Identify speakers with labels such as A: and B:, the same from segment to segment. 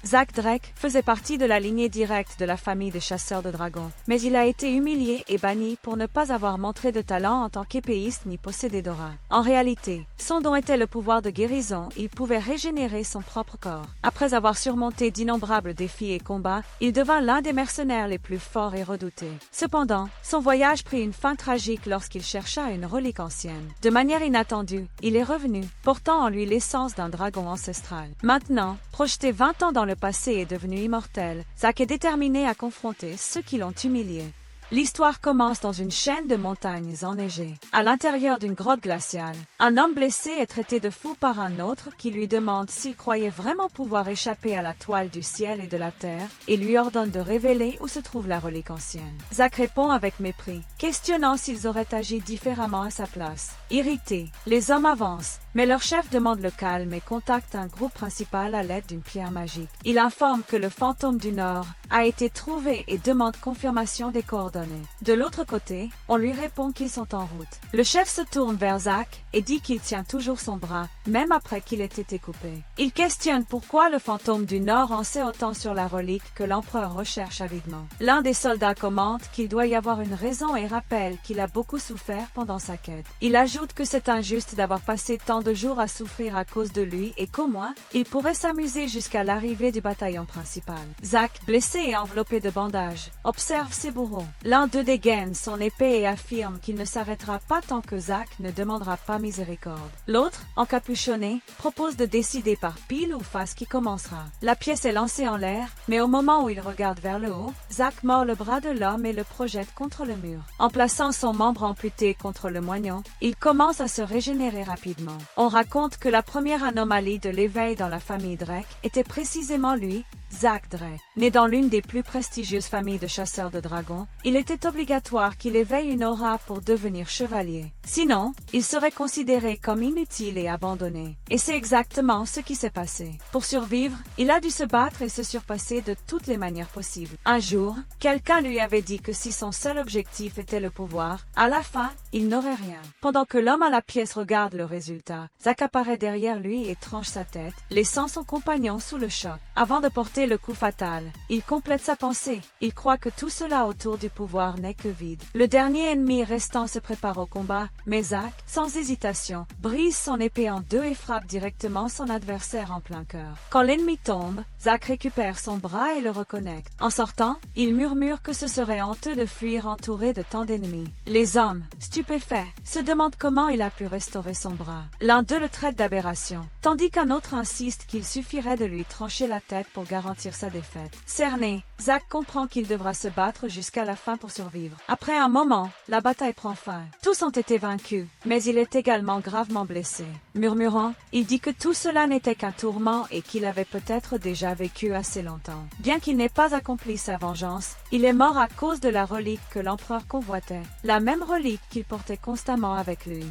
A: Zack Drake faisait partie de la lignée directe de la famille des chasseurs de dragons, mais il a été humilié et banni pour ne pas avoir montré de talent en tant qu'épéiste ni posséder d'aura. En réalité, son don était le pouvoir de guérison, il pouvait régénérer son propre corps. Après avoir surmonté d'innombrables défis et combats, il devint l'un des mercenaires les plus forts et redoutés. Cependant, son voyage prit une fin tragique lorsqu'il chercha une relique ancienne. De manière inattendue, il est revenu, portant en lui l'essence d'un dragon ancestral. Maintenant, projeté 20 ans dans le passé et devenu immortel, Zack est déterminé à confronter ceux qui l'ont humilié. L'histoire commence dans une chaîne de montagnes enneigées. À l'intérieur d'une grotte glaciale, un homme blessé est traité de fou par un autre qui lui demande s'il croyait vraiment pouvoir échapper à la toile du ciel et de la terre et lui ordonne de révéler où se trouve la relique ancienne. Zack répond avec mépris, questionnant s'ils auraient agi différemment à sa place. Irrité, les hommes avancent, mais leur chef demande le calme et contacte un groupe principal à l'aide d'une pierre magique. Il informe que le fantôme du Nord a été trouvé et demande confirmation des coordonnées. De l'autre côté, on lui répond qu'ils sont en route. Le chef se tourne vers Zack et dit qu'il tient toujours son bras, même après qu'il ait été coupé. Il questionne pourquoi le fantôme du Nord en sait autant sur la relique que l'empereur recherche avidement. L'un des soldats commente qu'il doit y avoir une raison et rappelle qu'il a beaucoup souffert pendant sa quête. Il ajoute que c'est injuste d'avoir passé tant de jours à souffrir à cause de lui et qu'au moins, il pourrait s'amuser jusqu'à l'arrivée du bataillon principal. Zack, blessé et enveloppé de bandages, observe ses bourreaux. L'un d'eux dégaine son épée et affirme qu'il ne s'arrêtera pas tant que Zack ne demandera pas miséricorde. L'autre, encapuchonné, propose de décider par pile ou face qui commencera. La pièce est lancée en l'air, mais au moment où il regarde vers le haut, Zack mord le bras de l'homme et le projette contre le mur. En plaçant son membre amputé contre le moignon, il commence à se régénérer rapidement. On raconte que la première anomalie de l'éveil dans la famille Drake était précisément lui, Zack Drake. Né dans l'une des plus prestigieuses familles de chasseurs de dragons, il était obligatoire qu'il éveille une aura pour devenir chevalier. Sinon, il serait considéré comme inutile et abandonné. Et c'est exactement ce qui s'est passé. Pour survivre, il a dû se battre et se surpasser de toutes les manières possibles. Un jour, quelqu'un lui avait dit que si son seul objectif était le pouvoir, à la fin, il n'aurait rien. Pendant que l'homme à la pièce regarde le résultat, Zack apparaît derrière lui et tranche sa tête, laissant son compagnon sous le choc. Avant de porter le coup fatal, il complète sa pensée. Il croit que tout cela autour du pouvoir n'est que vide. Le dernier ennemi restant se prépare au combat, mais Zack, sans hésitation, brise son épée en deux et frappe directement son adversaire en plein cœur. Quand l'ennemi tombe, Zack récupère son bras et le reconnecte. En sortant, il murmure que ce serait honteux de fuir entouré de tant d'ennemis. Les hommes, stupéfaits, se demandent comment il a pu restaurer son bras. L'un d'eux le traite d'aberration, tandis qu'un autre insiste qu'il suffirait de lui trancher la tête pour garantir sa défaite. Cerné, Zack comprend qu'il devra se battre jusqu'à la fin pour survivre. Après un moment, la bataille prend fin. Tous ont été vaincus, mais il est également gravement blessé. Murmurant, il dit que tout cela n'était qu'un tourment et qu'il avait peut-être déjà vécu assez longtemps. Bien qu'il n'ait pas accompli sa vengeance, il est mort à cause de la relique que l'empereur convoitait, la même relique qu'il portait constamment avec lui.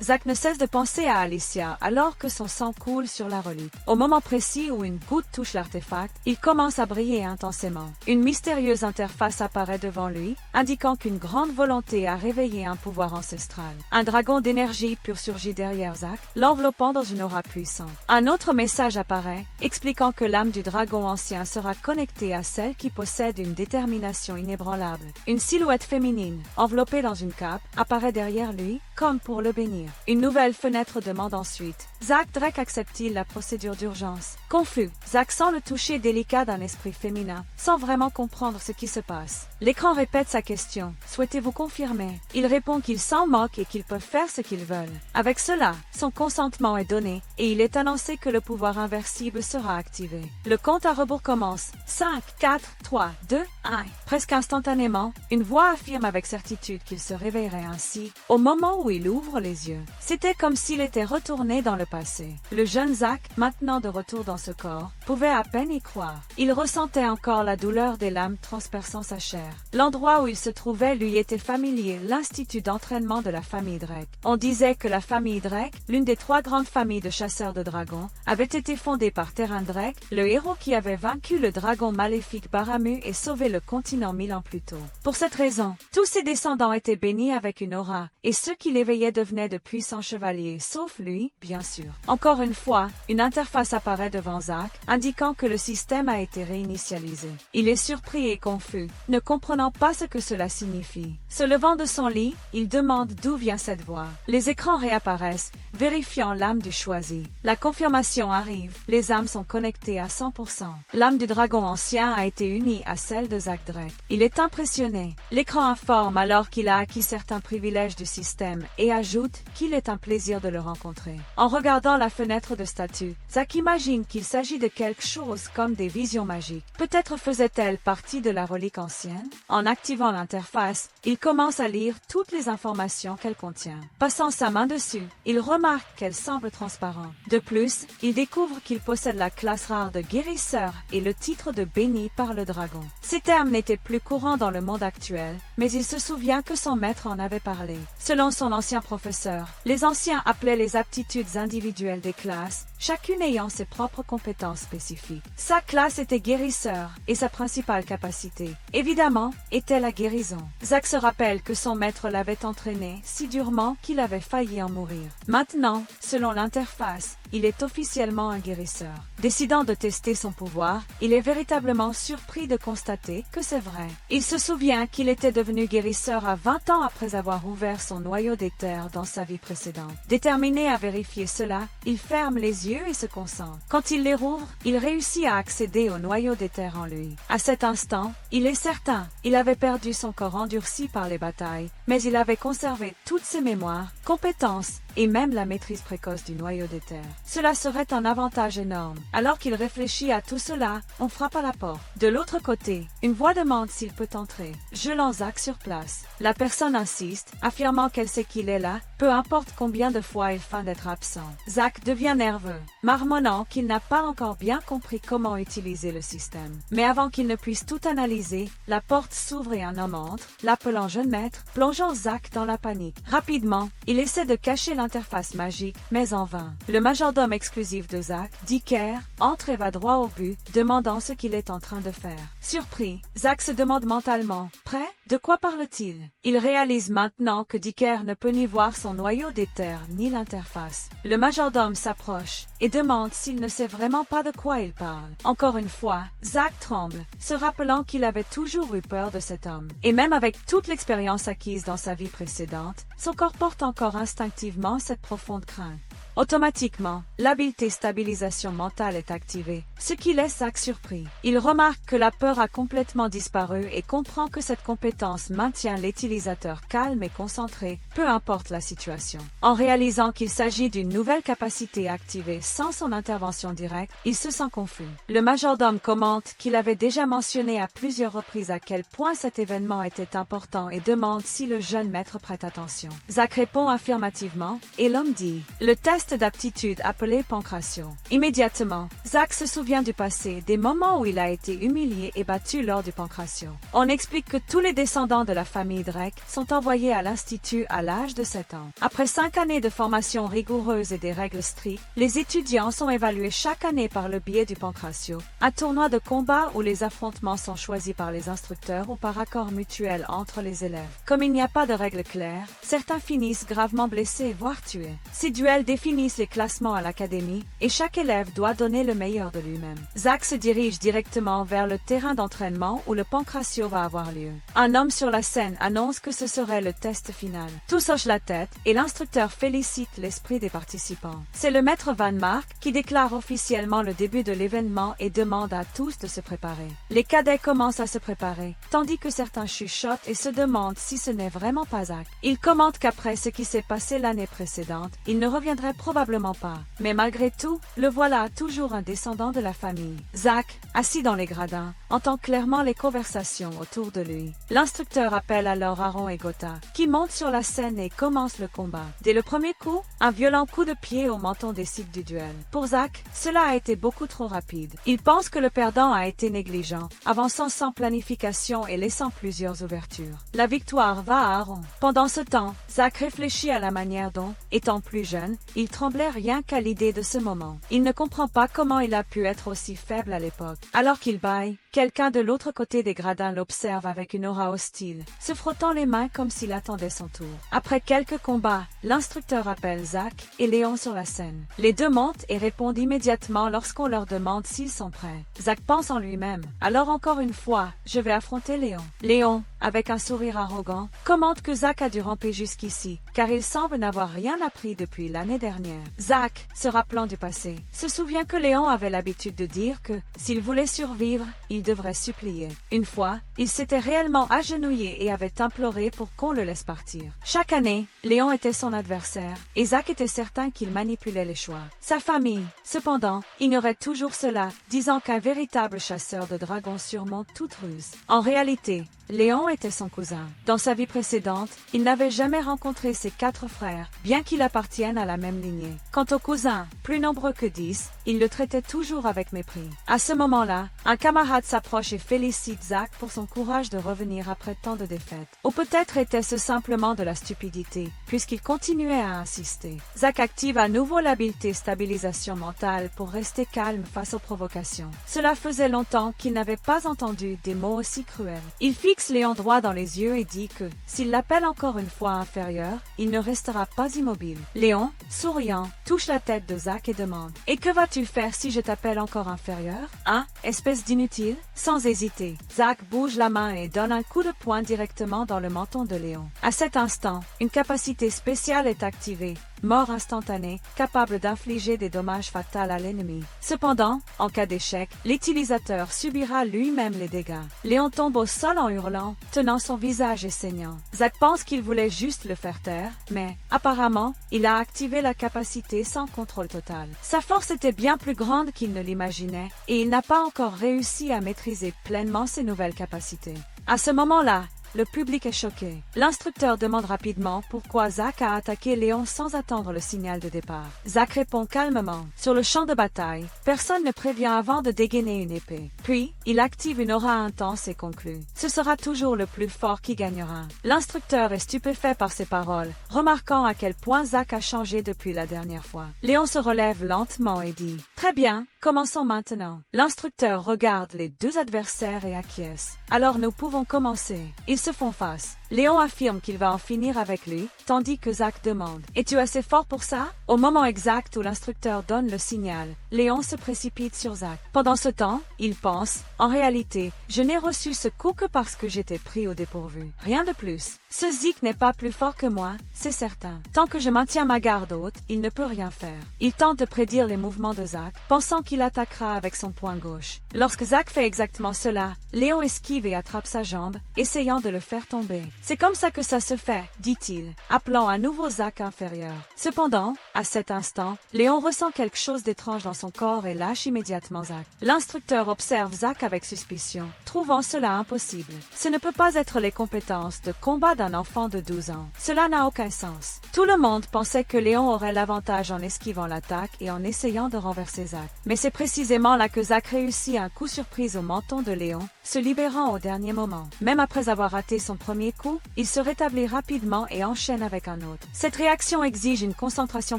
A: Zack ne cesse de penser à Alicia alors que son sang coule sur la relique. Au moment précis où une goutte touche l'artefact, il commence à briller intensément. Une mystérieuse interface apparaît devant lui, indiquant qu'une grande volonté a réveillé un pouvoir ancestral. Un dragon d'énergie pure surgit derrière Zack, l'enveloppant dans une aura puissante. Un autre message apparaît, expliquant que l'âme du dragon ancien sera connectée à celle qui possède une détermination inébranlable. Une silhouette féminine, enveloppée dans une cape, apparaît derrière lui, comme pour le bénir. Une nouvelle fenêtre demande ensuite. Zack Drake accepte-t-il la procédure d'urgence? Confus, Zack sent le toucher délicat d'un esprit féminin, sans vraiment comprendre ce qui se passe. L'écran répète sa question. Souhaitez-vous confirmer? Il répond qu'ils s'en moquent et qu'ils peuvent faire ce qu'ils veulent. Avec cela, son consentement est donné, et il est annoncé que le pouvoir inversible sera activé. Le compte à rebours commence. 5, 4, 3, 2, 1. Presque instantanément, une voix affirme avec certitude qu'il se réveillerait ainsi, au moment où il ouvre les yeux. C'était comme s'il était retourné dans le passé. Le jeune Zack, maintenant de retour dans ce corps, pouvait à peine y croire. Il ressentait encore la douleur des lames transperçant sa chair. L'endroit où il se trouvait lui était familier, l'institut d'entraînement de la famille Drake. On disait que la famille Drake, l'une des 3 grandes familles de chasseurs de dragons, avait été fondée par Terran Drake, le héros qui avait vaincu le dragon maléfique Baramu et sauvé le continent 1000 ans plus tôt. Pour cette raison, tous ses descendants étaient bénis avec une aura, et ceux qui l'éveillaient devenaient de puissants chevaliers, sauf lui, bien sûr. Encore une fois, une interface apparaît devant Zack, indiquant que le système a été réinitialisé. Il est surpris et confus, ne comprenant pas ce que cela signifie. Se levant de son lit, il demande d'où vient cette voix. Les écrans réapparaissent, vérifiant l'âme du choisi. La confirmation arrive, les âmes sont connectées à 100%. L'âme du dragon ancien a été unie à celle de Zack Drake. Il est impressionné. L'écran informe alors qu'il a acquis certains privilèges du système et ajoute qu'il est un plaisir de le rencontrer. En regardant la fenêtre de statut, Zack imagine qu'il s'agit de quelque chose comme des visions magiques. Peut-être faisait-elle partie de la relique ancienne? En activant l'interface, il commence à lire toutes les informations qu'elle contient. Passant sa main dessus, il remarque qu'elle semble transparente. De plus, il découvre qu'il possède la classe rare de guérisseur et le titre de béni par le dragon. Ces termes n'étaient plus courants dans le monde actuel, mais il se souvient que son maître en avait parlé. Selon son ancien professeur, les anciens appelaient les aptitudes individuelles des classes, chacune ayant ses propres compétences spécifiques. Sa classe était guérisseur et sa principale capacité, évidemment, était la guérison. Zack se rappelle que son maître l'avait entraîné si durement qu'il avait failli en mourir. Maintenant, selon l'interface, il est officiellement un guérisseur. Décidant de tester son pouvoir, il est véritablement surpris de constater que c'est vrai. Il se souvient qu'il était devenu guérisseur à 20 ans après avoir ouvert son noyau d'éther dans sa vie précédente. Déterminé à vérifier cela, il ferme les yeux et se concentre. Quand il les rouvre, il réussit à accéder au noyau d'éther en lui. À cet instant, il est certain, il avait perdu son corps endurci par les batailles, mais il avait conservé toutes ses mémoires, compétences et même la maîtrise précoce du noyau d'éther. Cela serait un avantage énorme. Alors qu'il réfléchit à tout cela, on frappe à la porte. De l'autre côté, une voix demande s'il peut entrer, gelant Zack sur place. La personne insiste, affirmant qu'elle sait qu'il est là, peu importe combien de fois il feint d'être absent. Zack devient nerveux, marmonnant qu'il n'a pas encore bien compris comment utiliser le système. Mais avant qu'il ne puisse tout analyser, la porte s'ouvre et un homme entre, l'appelant jeune maître, plongeant Zack dans la panique. Rapidement, il essaie de cacher l'interface magique, mais en vain. Le majordome exclusif de Zack, Dicker, entre et va droit au but, demandant ce qu'il est en train de faire. Surpris, Zack se demande mentalement, prêt? De quoi parle-t-il? Il réalise maintenant que Dicker ne peut ni voir son noyau d'éther ni l'interface. Le majordome s'approche et demande s'il ne sait vraiment pas de quoi il parle. Encore une fois, Zack tremble, se rappelant qu'il avait toujours eu peur de cet homme. Et même avec toute l'expérience acquise dans sa vie précédente, son corps porte encore instinctivement cette profonde crainte. Automatiquement, l'habileté stabilisation mentale est activée, ce qui laisse Zack surpris. Il remarque que la peur a complètement disparu et comprend que cette compétence maintient l'utilisateur calme et concentré, peu importe la situation. En réalisant qu'il s'agit d'une nouvelle capacité activée sans son intervention directe, il se sent confus. Le majordome commente qu'il avait déjà mentionné à plusieurs reprises à quel point cet événement était important et demande si le jeune maître prête attention. Zack répond affirmativement et l'homme dit « Le test d'aptitude appelé pancration ». Immédiatement, Zack se souvient du passé, des moments où il a été humilié et battu lors du pancration. On explique que tous les descendants de la famille Drake sont envoyés à l'institut à l'âge de 7 ans. Après 5 années de formation rigoureuse et des règles strictes, les étudiants sont évalués chaque année par le biais du pancratio, un tournoi de combat où les affrontements sont choisis par les instructeurs ou par accord mutuel entre les élèves. Comme il n'y a pas de règles claires, certains finissent gravement blessés voire tués. Ces duels définissent les classements à l'académie et chaque élève doit donner le meilleur de lui-même. Zack se dirige directement vers le terrain d'entraînement où le pancratio va avoir lieu. Un homme sur la scène annonce que ce serait le test final. Tous hochent la tête et l'instructeur félicite l'esprit des participants. C'est le maître Van Mark qui déclare officiellement le début de l'événement et demande à tous de se préparer. Les cadets commencent à se préparer, tandis que certains chuchotent et se demandent si ce n'est vraiment pas Zack. Il commente qu'après ce qui s'est passé l'année précédente, il ne reviendrait probablement pas. Mais malgré tout, le voilà toujours un descendant de la famille. Zack, assis dans les gradins, entend clairement les conversations autour de lui. L'instructeur appelle alors Aaron et Gotha, qui montent sur la scène et commencent le combat. Dès le premier coup, un violent coup de pied au menton décide du duel. Pour Zack, cela a été beaucoup trop rapide. Il pense que le perdant a été négligent, avançant sans planification et laissant plusieurs ouvertures. La victoire va à Aaron. Pendant ce temps, Zack réfléchit à la manière dont, étant plus jeune, il Il tremblait rien qu'à l'idée de ce moment. Il ne comprend pas comment il a pu être aussi faible à l'époque. Alors qu'il bâille, quelqu'un de l'autre côté des gradins l'observe avec une aura hostile, se frottant les mains comme s'il attendait son tour. Après quelques combats, l'instructeur appelle Zack et Léon sur la scène. Les deux montent et répondent immédiatement lorsqu'on leur demande s'ils sont prêts. Zack pense en lui-même. Alors encore une fois, je vais affronter Léon. Léon, avec un sourire arrogant, commente que Zack a dû ramper jusqu'ici, car il semble n'avoir rien appris depuis l'année dernière. Zack, se rappelant du passé, se souvient que Léon avait l'habitude de dire que, s'il voulait survivre, il devrait supplier. Une fois, il s'était réellement agenouillé et avait imploré pour qu'on le laisse partir. Chaque année, Léon était son adversaire, et Zack était certain qu'il manipulait les choix. Sa famille, cependant, ignorait toujours cela, disant qu'un véritable chasseur de dragons surmonte toute ruse. En réalité, Léon était son cousin. Dans sa vie précédente, il n'avait jamais rencontré ses 4 frères, bien qu'ils appartiennent à la même lignée. Quant aux cousins, plus nombreux que 10, il le traitait toujours avec mépris. À ce moment-là, un camarade s'approche et félicite Zack pour son courage de revenir après tant de défaites. Ou peut-être était-ce simplement de la stupidité, puisqu'il continuait à insister. Zack active à nouveau l'habileté stabilisation mentale pour rester calme face aux provocations. Cela faisait longtemps qu'il n'avait pas entendu des mots aussi cruels. Il fixe Léon droit dans les yeux et dit que, s'il l'appelle encore une fois inférieur, il ne restera pas immobile. Léon, souriant, touche la tête de Zack et demande « Et que vas-tu faire si je t'appelle encore inférieur? Hein, espèce d'inutile ?» Sans hésiter, Zack bouge la main et donne un coup de poing directement dans le menton de Léon. À cet instant, une capacité spéciale est activée. Mort instantanée, capable d'infliger des dommages fatals à l'ennemi. Cependant, en cas d'échec, l'utilisateur subira lui-même les dégâts. Léon tombe au sol en hurlant, tenant son visage et saignant. Zack pense qu'il voulait juste le faire taire, mais, apparemment, il a activé la capacité sans contrôle total. Sa force était bien plus grande qu'il ne l'imaginait, et il n'a pas encore réussi à maîtriser pleinement ses nouvelles capacités. À ce moment-là, le public est choqué. L'instructeur demande rapidement pourquoi Zack a attaqué Léon sans attendre le signal de départ. Zack répond calmement. Sur le champ de bataille, personne ne prévient avant de dégainer une épée. Puis, il active une aura intense et conclut. Ce sera toujours le plus fort qui gagnera. L'instructeur est stupéfait par ces paroles, remarquant à quel point Zack a changé depuis la dernière fois. Léon se relève lentement et dit « Très bien, commençons maintenant. » L'instructeur regarde les deux adversaires et acquiesce. « Alors nous pouvons commencer. » Ils se font face. Léon affirme qu'il va en finir avec lui, tandis que Zack demande « Es-tu assez fort pour ça ?» Au moment exact où l'instructeur donne le signal, Léon se précipite sur Zack. Pendant ce temps, il pense « En réalité, je n'ai reçu ce coup que parce que j'étais pris au dépourvu. Rien de plus. Ce Zik n'est pas plus fort que moi, c'est certain. Tant que je maintiens ma garde haute, il ne peut rien faire. » Il tente de prédire les mouvements de Zack, pensant qu'il attaquera avec son poing gauche. Lorsque Zack fait exactement cela, Léon esquive et attrape sa jambe, essayant de le faire tomber. « C'est comme ça que ça se fait, dit-il, appelant à nouveau Zack inférieur. Cependant, à cet instant, Léon ressent quelque chose d'étrange dans son corps et lâche immédiatement Zack. L'instructeur observe Zack avec suspicion, trouvant cela impossible. Ce ne peut pas être les compétences de combat d'un enfant de 12 ans. Cela n'a aucun sens. Tout le monde pensait que Léon aurait l'avantage en esquivant l'attaque et en essayant de renverser Zack. Mais c'est précisément là que Zack réussit un coup surprise au menton de Léon, se libérant au dernier moment. Même après avoir raté son premier coup, il se rétablit rapidement et enchaîne avec un autre. Cette réaction exige une concentration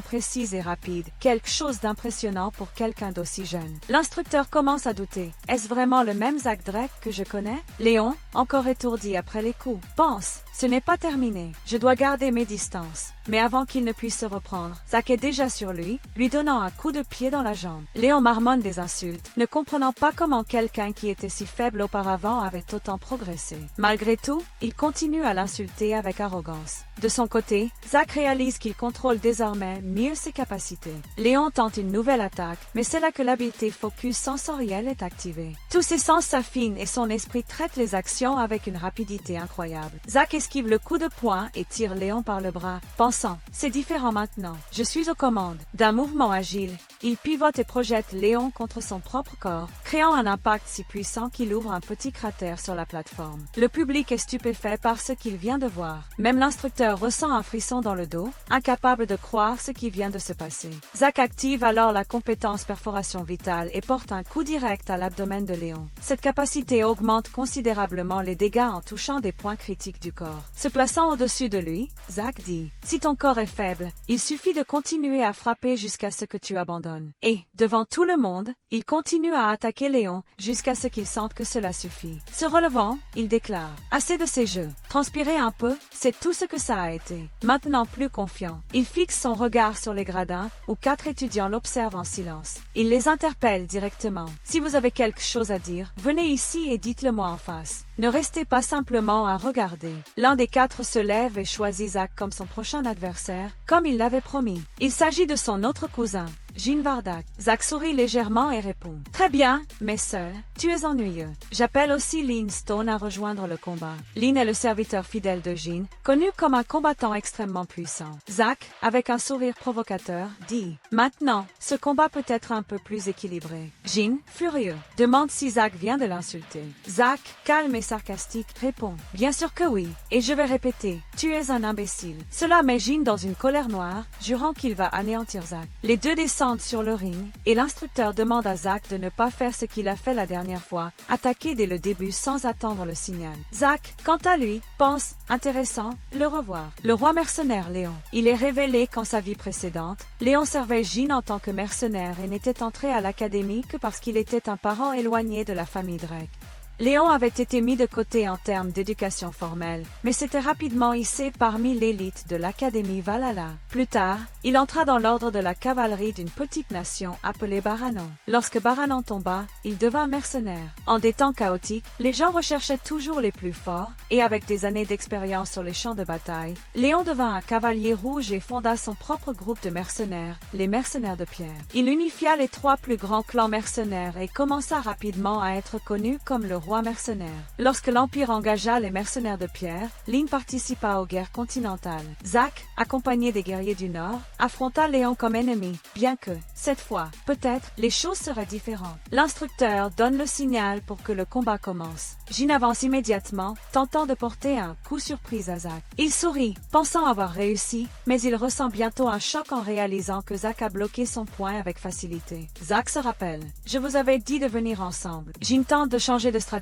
A: précise et rapide, quelque chose d'impressionnant pour quelqu'un d'aussi jeune. L'instructeur commence à douter. Est-ce vraiment le même Zack Drake que je connais? Léon, encore étourdi après les coups, pense. Ce n'est pas terminé. Je dois garder mes distances. Mais avant qu'il ne puisse se reprendre, Zack est déjà sur lui, lui donnant un coup de pied dans la jambe. Léon marmonne des insultes, ne comprenant pas comment quelqu'un qui était si faible auparavant avait autant progressé. Malgré tout, il continue à l'insulter avec arrogance. De son côté, Zack réalise qu'il contrôle désormais mieux ses capacités. Léon tente une nouvelle attaque, mais c'est là que l'habileté focus sensorielle est activée. Tous ses sens s'affinent et son esprit traite les actions avec une rapidité incroyable. Zack esquive le coup de poing et tire Léon par le bras, pensant « C'est différent maintenant. Je suis aux commandes. » D'un mouvement agile, il pivote et projette Léon contre son propre corps, créant un impact si puissant qu'il ouvre un petit cratère sur la plateforme. Le public est stupéfait par ce qu'il vient de voir. Même l'instructeur ressent un frisson dans le dos, incapable de croire ce qui vient de se passer. Zach active alors la compétence perforation vitale et porte un coup direct à l'abdomen de Léon. Cette capacité augmente considérablement les dégâts en touchant des points critiques du corps. Se plaçant au-dessus de lui, Zach dit « Si ton corps est faible, il suffit de continuer à frapper jusqu'à ce que tu abandonnes. » Et, devant tout le monde, il continue à attaquer Léon jusqu'à ce qu'il sente que cela suffit. Se relevant, il déclare « Assez de ces jeux. Transpirer un peu, c'est tout ce que ça a été. » Maintenant plus confiant, il fixe son regard sur les gradins où 4 étudiants l'observent en silence. Il les interpelle directement. « Si vous avez quelque chose à dire, venez ici et dites-le moi en face. Ne restez pas simplement à regarder. » L'un des 4 se lève et choisit Zach comme son prochain adversaire, comme il l'avait promis. Il s'agit de son autre cousin, Gene Vardak. Zach sourit légèrement et répond « Très bien, mais seul, tu es ennuyeux. J'appelle aussi Lynn Stone à rejoindre le combat. » Lynn est le serviteur fidèle de Gene, connu comme un combattant extrêmement puissant. Zach, avec un sourire provocateur, dit « Maintenant, ce combat peut être un peu plus équilibré. » Gene, furieux, demande si Zach vient de l'insulter. Zach, calme et sarcastique, répond « Bien sûr que oui, et je vais répéter, tu es un imbécile. » Cela met Gene dans une colère noire, jurant qu'il va anéantir Zach. Les deux descendent sur le ring, et l'instructeur demande à Zach de ne pas faire ce qu'il a fait la dernière fois, attaquer dès le début sans attendre le signal. Zach, quant à lui, pense, intéressant, le revoir. Le roi mercenaire Léon. Il est révélé qu'en sa vie précédente, Léon servait Gene en tant que mercenaire et n'était entré à l'académie que parce qu'il était un parent éloigné de la famille Drake. Léon avait été mis de côté en termes d'éducation formelle, mais s'était rapidement hissé parmi l'élite de l'Académie Valhalla. Plus tard, il entra dans l'ordre de la cavalerie d'une petite nation appelée Baranon. Lorsque Baranon tomba, il devint mercenaire. En des temps chaotiques, les gens recherchaient toujours les plus forts, et avec des années d'expérience sur les champs de bataille, Léon devint un cavalier rouge et fonda son propre groupe de mercenaires, les Mercenaires de Pierre. Il unifia les 3 plus grands clans mercenaires et commença rapidement à être connu comme le roi mercenaire. Lorsque l'Empire engagea les mercenaires de Pierre, Lynn participa aux guerres continentales. Zach, accompagné des guerriers du Nord, affronta Léon comme ennemi, bien que, cette fois, peut-être, les choses seraient différentes. L'instructeur donne le signal pour que le combat commence. Gene avance immédiatement, tentant de porter un coup surprise à Zach. Il sourit, pensant avoir réussi, mais il ressent bientôt un choc en réalisant que Zach a bloqué son poing avec facilité. Zach se rappelle. « Je vous avais dit de venir ensemble. » Gene tente de changer de stratégie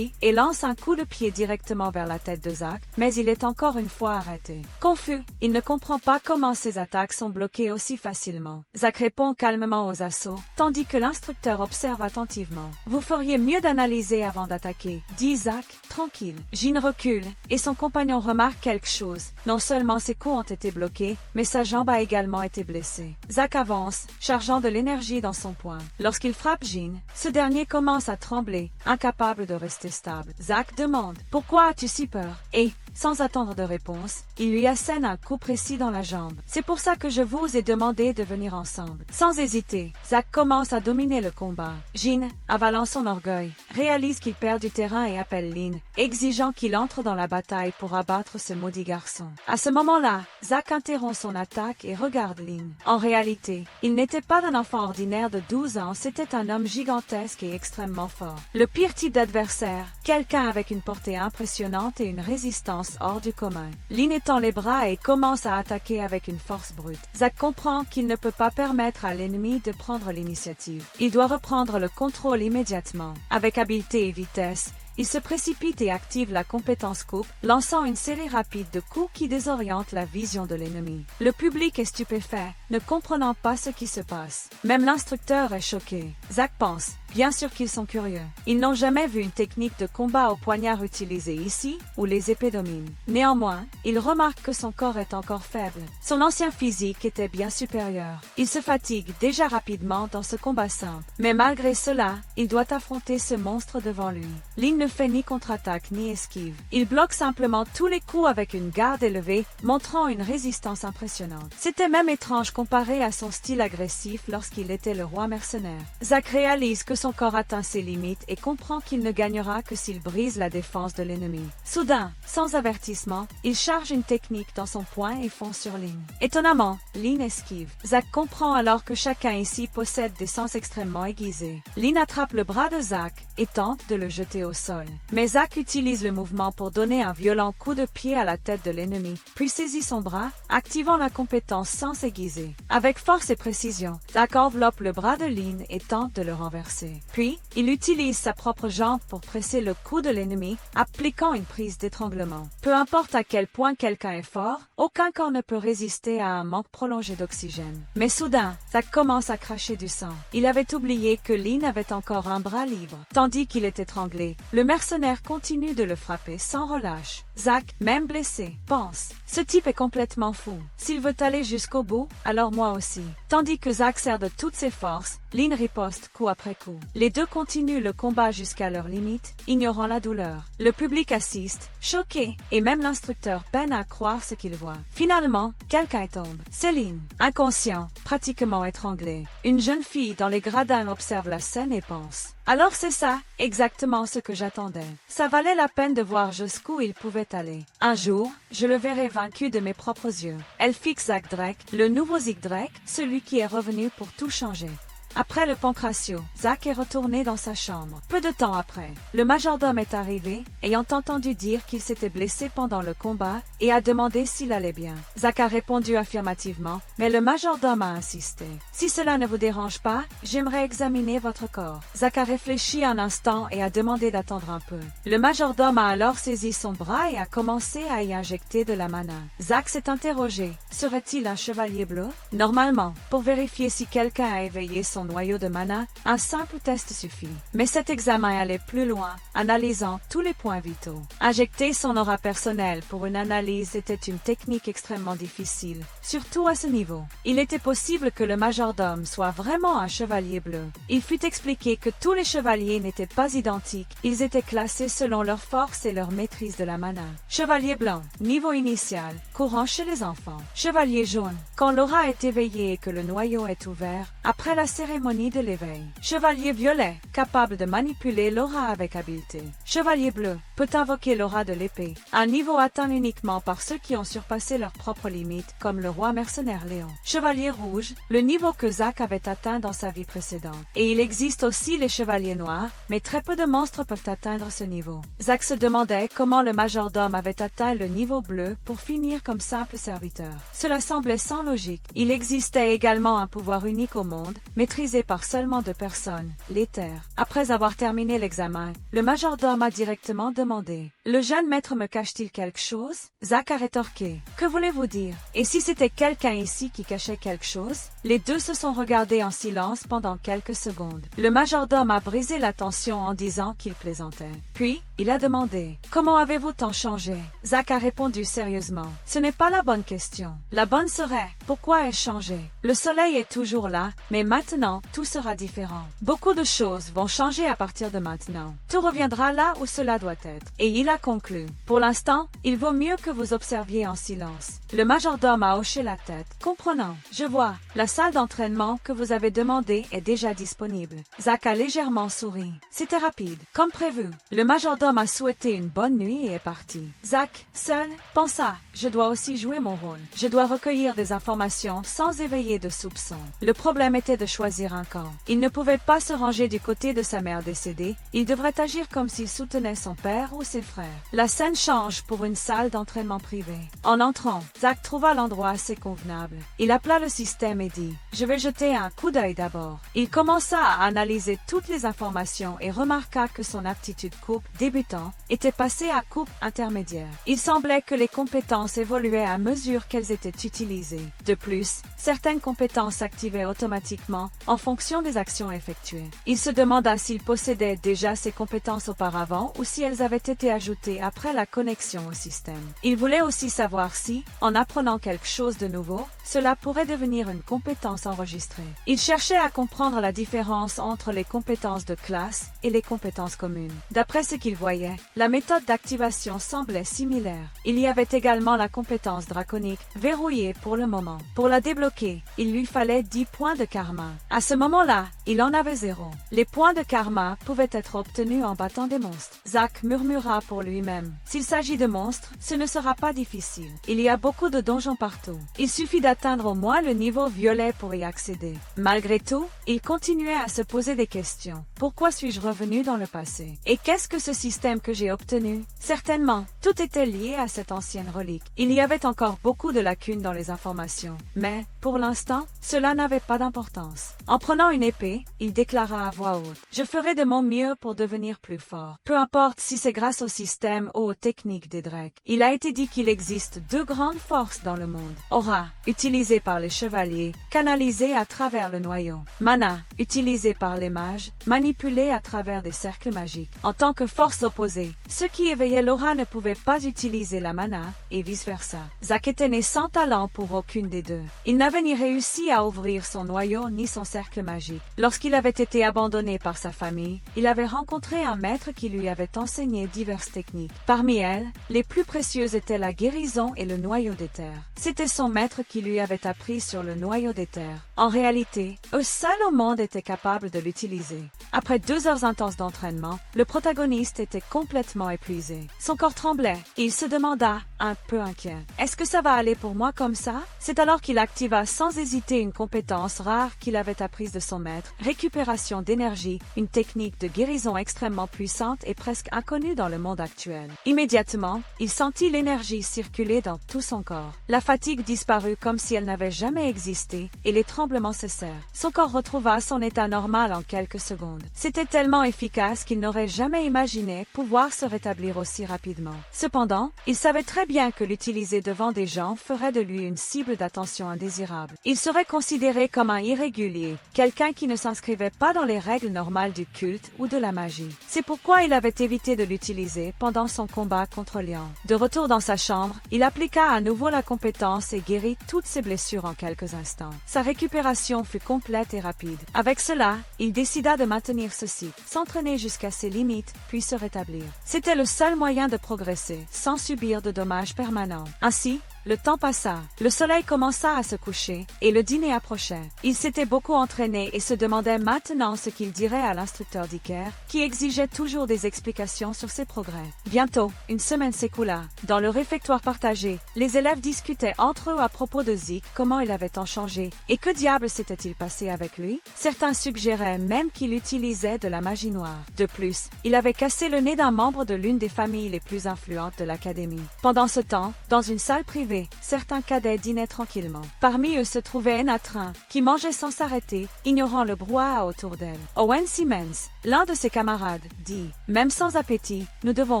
A: et lance un coup de pied directement vers la tête de Zach, mais il est encore une fois arrêté. Confus, il ne comprend pas comment ses attaques sont bloquées aussi facilement. Zach répond calmement aux assauts, tandis que l'instructeur observe attentivement. « Vous feriez mieux d'analyser avant d'attaquer, » dit Zach, tranquille. Gene recule, et son compagnon remarque quelque chose. Non seulement ses coups ont été bloqués, mais sa jambe a également été blessée. Zach avance, chargeant de l'énergie dans son poing. Lorsqu'il frappe Gene, ce dernier commence à trembler, incapable de rester stable. Zach demande « Pourquoi as-tu si peur ?» Et, sans attendre de réponse, il lui assène un coup précis dans la jambe. « C'est pour ça que je vous ai demandé de venir ensemble. » Sans hésiter, Zach commence à dominer le combat. Gene, avalant son orgueil, réalise qu'il perd du terrain et appelle Lynn, exigeant qu'il entre dans la bataille pour abattre ce maudit garçon. À ce moment-là, Zach interrompt son attaque et regarde Lynn. En réalité, il n'était pas un enfant ordinaire de 12 ans, c'était un homme gigantesque et extrêmement fort. Le pire type d'adversaire, quelqu'un avec une portée impressionnante et une résistance hors du commun. Lynn étend les bras et commence à attaquer avec une force brute. Zach comprend qu'il ne peut pas permettre à l'ennemi de prendre l'initiative. Il doit reprendre le contrôle immédiatement. Avec habileté et vitesse, il se précipite et active la compétence coupe, lançant une série rapide de coups qui désorientent la vision de l'ennemi. Le public est stupéfait, ne comprenant pas ce qui se passe. Même l'instructeur est choqué. Zach pense, bien sûr qu'ils sont curieux. Ils n'ont jamais vu une technique de combat au poignard utilisée ici, où les épées dominent. Néanmoins, il remarque que son corps est encore faible. Son ancien physique était bien supérieur. Il se fatigue déjà rapidement dans ce combat simple. Mais malgré cela, il doit affronter ce monstre devant lui. Lynn ne fait ni contre-attaque ni esquive. Il bloque simplement tous les coups avec une garde élevée, montrant une résistance impressionnante. C'était même étrange comparé à son style agressif lorsqu'il était le roi mercenaire. Zach réalise que son corps atteint ses limites et comprend qu'il ne gagnera que s'il brise la défense de l'ennemi. Soudain, sans avertissement, il charge une technique dans son poing et fonce sur Lin. Étonnamment, Lin esquive. Zack comprend alors que chacun ici possède des sens extrêmement aiguisés. Lin attrape le bras de Zack et tente de le jeter au sol. Mais Zack utilise le mouvement pour donner un violent coup de pied à la tête de l'ennemi, puis saisit son bras, activant la compétence sens aiguisé. Avec force et précision, Zack enveloppe le bras de Lin et tente de le renverser. Puis, il utilise sa propre jambe pour presser le cou de l'ennemi, appliquant une prise d'étranglement. Peu importe à quel point quelqu'un est fort, aucun corps ne peut résister à un manque prolongé d'oxygène. Mais soudain, Zack commence à cracher du sang. Il avait oublié que Lin avait encore un bras libre. Tandis qu'il est étranglé, le mercenaire continue de le frapper sans relâche. Zack, même blessé, pense: ce type est complètement fou. S'il veut aller jusqu'au bout, alors moi aussi. Tandis que Zack sert de toutes ses forces, Lin riposte coup après coup. Les deux continuent le combat jusqu'à leur limite, ignorant la douleur. Le public assiste, choqué, et même l'instructeur peine à croire ce qu'il voit. Finalement, quelqu'un tombe. C'est Lin, inconscient, pratiquement étranglé. Une jeune fille dans les gradins observe la scène et pense: alors c'est ça, exactement ce que j'attendais. Ça valait la peine de voir jusqu'où il pouvait aller. Un jour, je le verrai vaincu de mes propres yeux. Elle fixe Zack Drake, le nouveau Zeke Drake, celui qui est revenu pour tout changer. Après le pancratio, Zack est retourné dans sa chambre. Peu de temps après, le majordome est arrivé, ayant entendu dire qu'il s'était blessé pendant le combat, et a demandé s'il allait bien. Zack a répondu affirmativement, mais le majordome a insisté. Si cela ne vous dérange pas, j'aimerais examiner votre corps. Zack a réfléchi un instant et a demandé d'attendre un peu. Le majordome a alors saisi son bras et a commencé à y injecter de la mana. Zack s'est interrogé, serait-il un chevalier bleu? Normalement, pour vérifier si quelqu'un a éveillé son noyau de mana, un simple test suffit. Mais cet examen allait plus loin, analysant tous les points vitaux. Injecter son aura personnelle pour une analyse était une technique extrêmement difficile, surtout à ce niveau. Il était possible que le majordome soit vraiment un chevalier bleu. Il fut expliqué que tous les chevaliers n'étaient pas identiques, ils étaient classés selon leur force et leur maîtrise de la mana. Chevalier blanc, niveau initial, courant chez les enfants. Chevalier jaune, quand l'aura est éveillée et que le noyau est ouvert, après la cérémonie de l'éveil. Chevalier violet, capable de manipuler l'aura avec habileté. Chevalier bleu, peut invoquer l'aura de l'épée, un niveau atteint uniquement par ceux qui ont surpassé leurs propres limites, comme le roi mercenaire Léon. Chevalier rouge, le niveau que Zack avait atteint dans sa vie précédente. Et il existe aussi les chevaliers noirs, mais très peu de monstres peuvent atteindre ce niveau. Zack se demandait comment le majordome avait atteint le niveau bleu pour finir comme simple serviteur. Cela semblait sans logique. Il existait également un pouvoir unique au monde, maîtrisé par seulement 2 personnes, l'éther. Après avoir terminé l'examen, le majordome a directement demandé: le jeune maître me cache-t-il quelque chose? Zack a rétorqué: que voulez-vous dire? Et si c'était quelqu'un ici qui cachait quelque chose? Les deux se sont regardés en silence pendant quelques secondes. Le majordome a brisé la tension en disant qu'il plaisantait. Puis, il a demandé: comment avez-vous tant changé? Zack a répondu sérieusement: ce n'est pas la bonne question. La bonne serait: pourquoi ai-je changé? Le soleil est toujours là, mais maintenant, tout sera différent. Beaucoup de choses vont changer à partir de maintenant. Tout reviendra là où cela doit être. Et il a conclu: pour l'instant, il vaut mieux que vous observiez en silence. Le majordome a hoché la tête, comprenant: je vois, la salle d'entraînement que vous avez demandée est déjà disponible. Zack a légèrement souri. C'était rapide. Comme prévu, le majordome a souhaité une bonne nuit et est parti. Zack, seul, pensa: je dois aussi jouer mon rôle. Je dois recueillir des informations sans éveiller de soupçons. Le problème était de choisir un camp. Il ne pouvait pas se ranger du côté de sa mère décédée, il devrait agir comme s'il soutenait son père ou ses frères. La scène change pour une salle d'entraînement privée. En entrant, Zack trouva l'endroit assez convenable. Il appela le système et dit: je vais jeter un coup d'œil d'abord. Il commença à analyser toutes les informations et remarqua que son aptitude coupe débutant était passée à coupe intermédiaire. Il semblait que les compétences évoluaient à mesure qu'elles étaient utilisées. De plus, certaines compétences s'activaient automatiquement en fonction des actions effectuées. Il se demanda s'il possédait déjà ces compétences auparavant ou si elles avaient été ajouté après la connexion au système. Il voulait aussi savoir si, en apprenant quelque chose de nouveau, cela pourrait devenir une compétence enregistrée. Il cherchait à comprendre la différence entre les compétences de classe et les compétences communes. D'après ce qu'il voyait, la méthode d'activation semblait similaire. Il y avait également la compétence draconique, verrouillée pour le moment. Pour la débloquer, il lui fallait 10 points de karma. À ce moment-là, il en avait 0. Les points de karma pouvaient être obtenus en battant des monstres. Zack murmura pour lui-même. S'il s'agit de monstres, ce ne sera pas difficile. Il y a beaucoup de donjons partout. Il suffit d'atteindre au moins le niveau violet pour y accéder. Malgré tout, il continuait à se poser des questions. Pourquoi suis-je revenu dans le passé? Et qu'est-ce que ce système que j'ai obtenu? Certainement, tout était lié à cette ancienne relique. Il y avait encore beaucoup de lacunes dans les informations. Mais, pour l'instant, cela n'avait pas d'importance. En prenant une épée, il déclara à voix haute. Je ferai de mon mieux pour devenir plus fort. Peu importe si c'est grâce au système ou aux techniques des Drek. Il a été dit qu'il existe 2 grandes forces dans le monde. Aura, utilisée par les chevaliers, canalisée à travers le noyau. Mana, utilisée par les mages, manipulée à travers des cercles magiques. En tant que force opposée, ceux qui éveillaient l'aura ne pouvaient pas utiliser la mana, et vice-versa. Zack était né sans talent pour aucune des deux. Il n'avait ni réussi à ouvrir son noyau ni son cercle magique. Lorsqu'il avait été abandonné par sa famille, il avait rencontré un maître qui lui avait enseigné diverses techniques. Parmi elles, les plus précieuses étaient la guérison et le noyau d'éther. C'était son maître qui lui avait appris sur le noyau d'éther. En réalité, eux seuls au monde étaient capables de l'utiliser. Après 2 heures intenses d'entraînement, le protagoniste était complètement épuisé. Son corps tremblait et il se demanda, un peu inquiet, « Est-ce que ça va aller pour moi comme ça ?» C'est alors qu'il activa sans hésiter une compétence rare qu'il avait apprise de son maître, récupération d'énergie, une technique de guérison extrêmement puissante et presque inconnue dans le monde actuel. Immédiatement, il sentit l'énergie circuler dans tout son corps. La fatigue disparut comme si elle n'avait jamais existé et les tremblements cessèrent. Son corps retrouva son état normal en quelques secondes. C'était tellement efficace qu'il n'aurait jamais imaginé pouvoir se rétablir aussi rapidement. Cependant, il savait très bien que l'utiliser devant des gens ferait de lui une cible d'attention indésirable. Il serait considéré comme un irrégulier, quelqu'un qui ne s'inscrivait pas dans les règles normales du culte ou de la magie. C'est pourquoi il avait évité de l'utiliser pendant son combat contre Lian. De retour dans sa chambre, il appliqua à nouveau la compétence et guérit toutes ses blessures en quelques instants. Sa récupération fut complète et rapide. Avec cela, il décida de maintenir ce cycle, s'entraîner jusqu'à ses limites, puis se rétablir. C'était le seul moyen de progresser, sans subir de dommages permanents. Ainsi, le temps passa, le soleil commença à se coucher et le dîner approchait. Il s'était beaucoup entraîné et se demandait maintenant ce qu'il dirait à l'instructeur d'Iker, qui exigeait toujours des explications sur ses progrès. Bientôt, une semaine s'écoula. Dans le réfectoire partagé, les élèves discutaient entre eux à propos de Zik, comment il avait tant changé et que diable s'était-il passé avec lui. Certains suggéraient même qu'il utilisait de la magie noire. De plus, il avait cassé le nez d'un membre de l'une des familles les plus influentes de l'académie. Pendant ce temps, dans une salle privée, certains cadets dînaient tranquillement. Parmi eux se trouvait Enatrin, qui mangeait sans s'arrêter, ignorant le brouhaha autour d'elle. Owen Simmons, l'un de ses camarades, dit « Même sans appétit, nous devons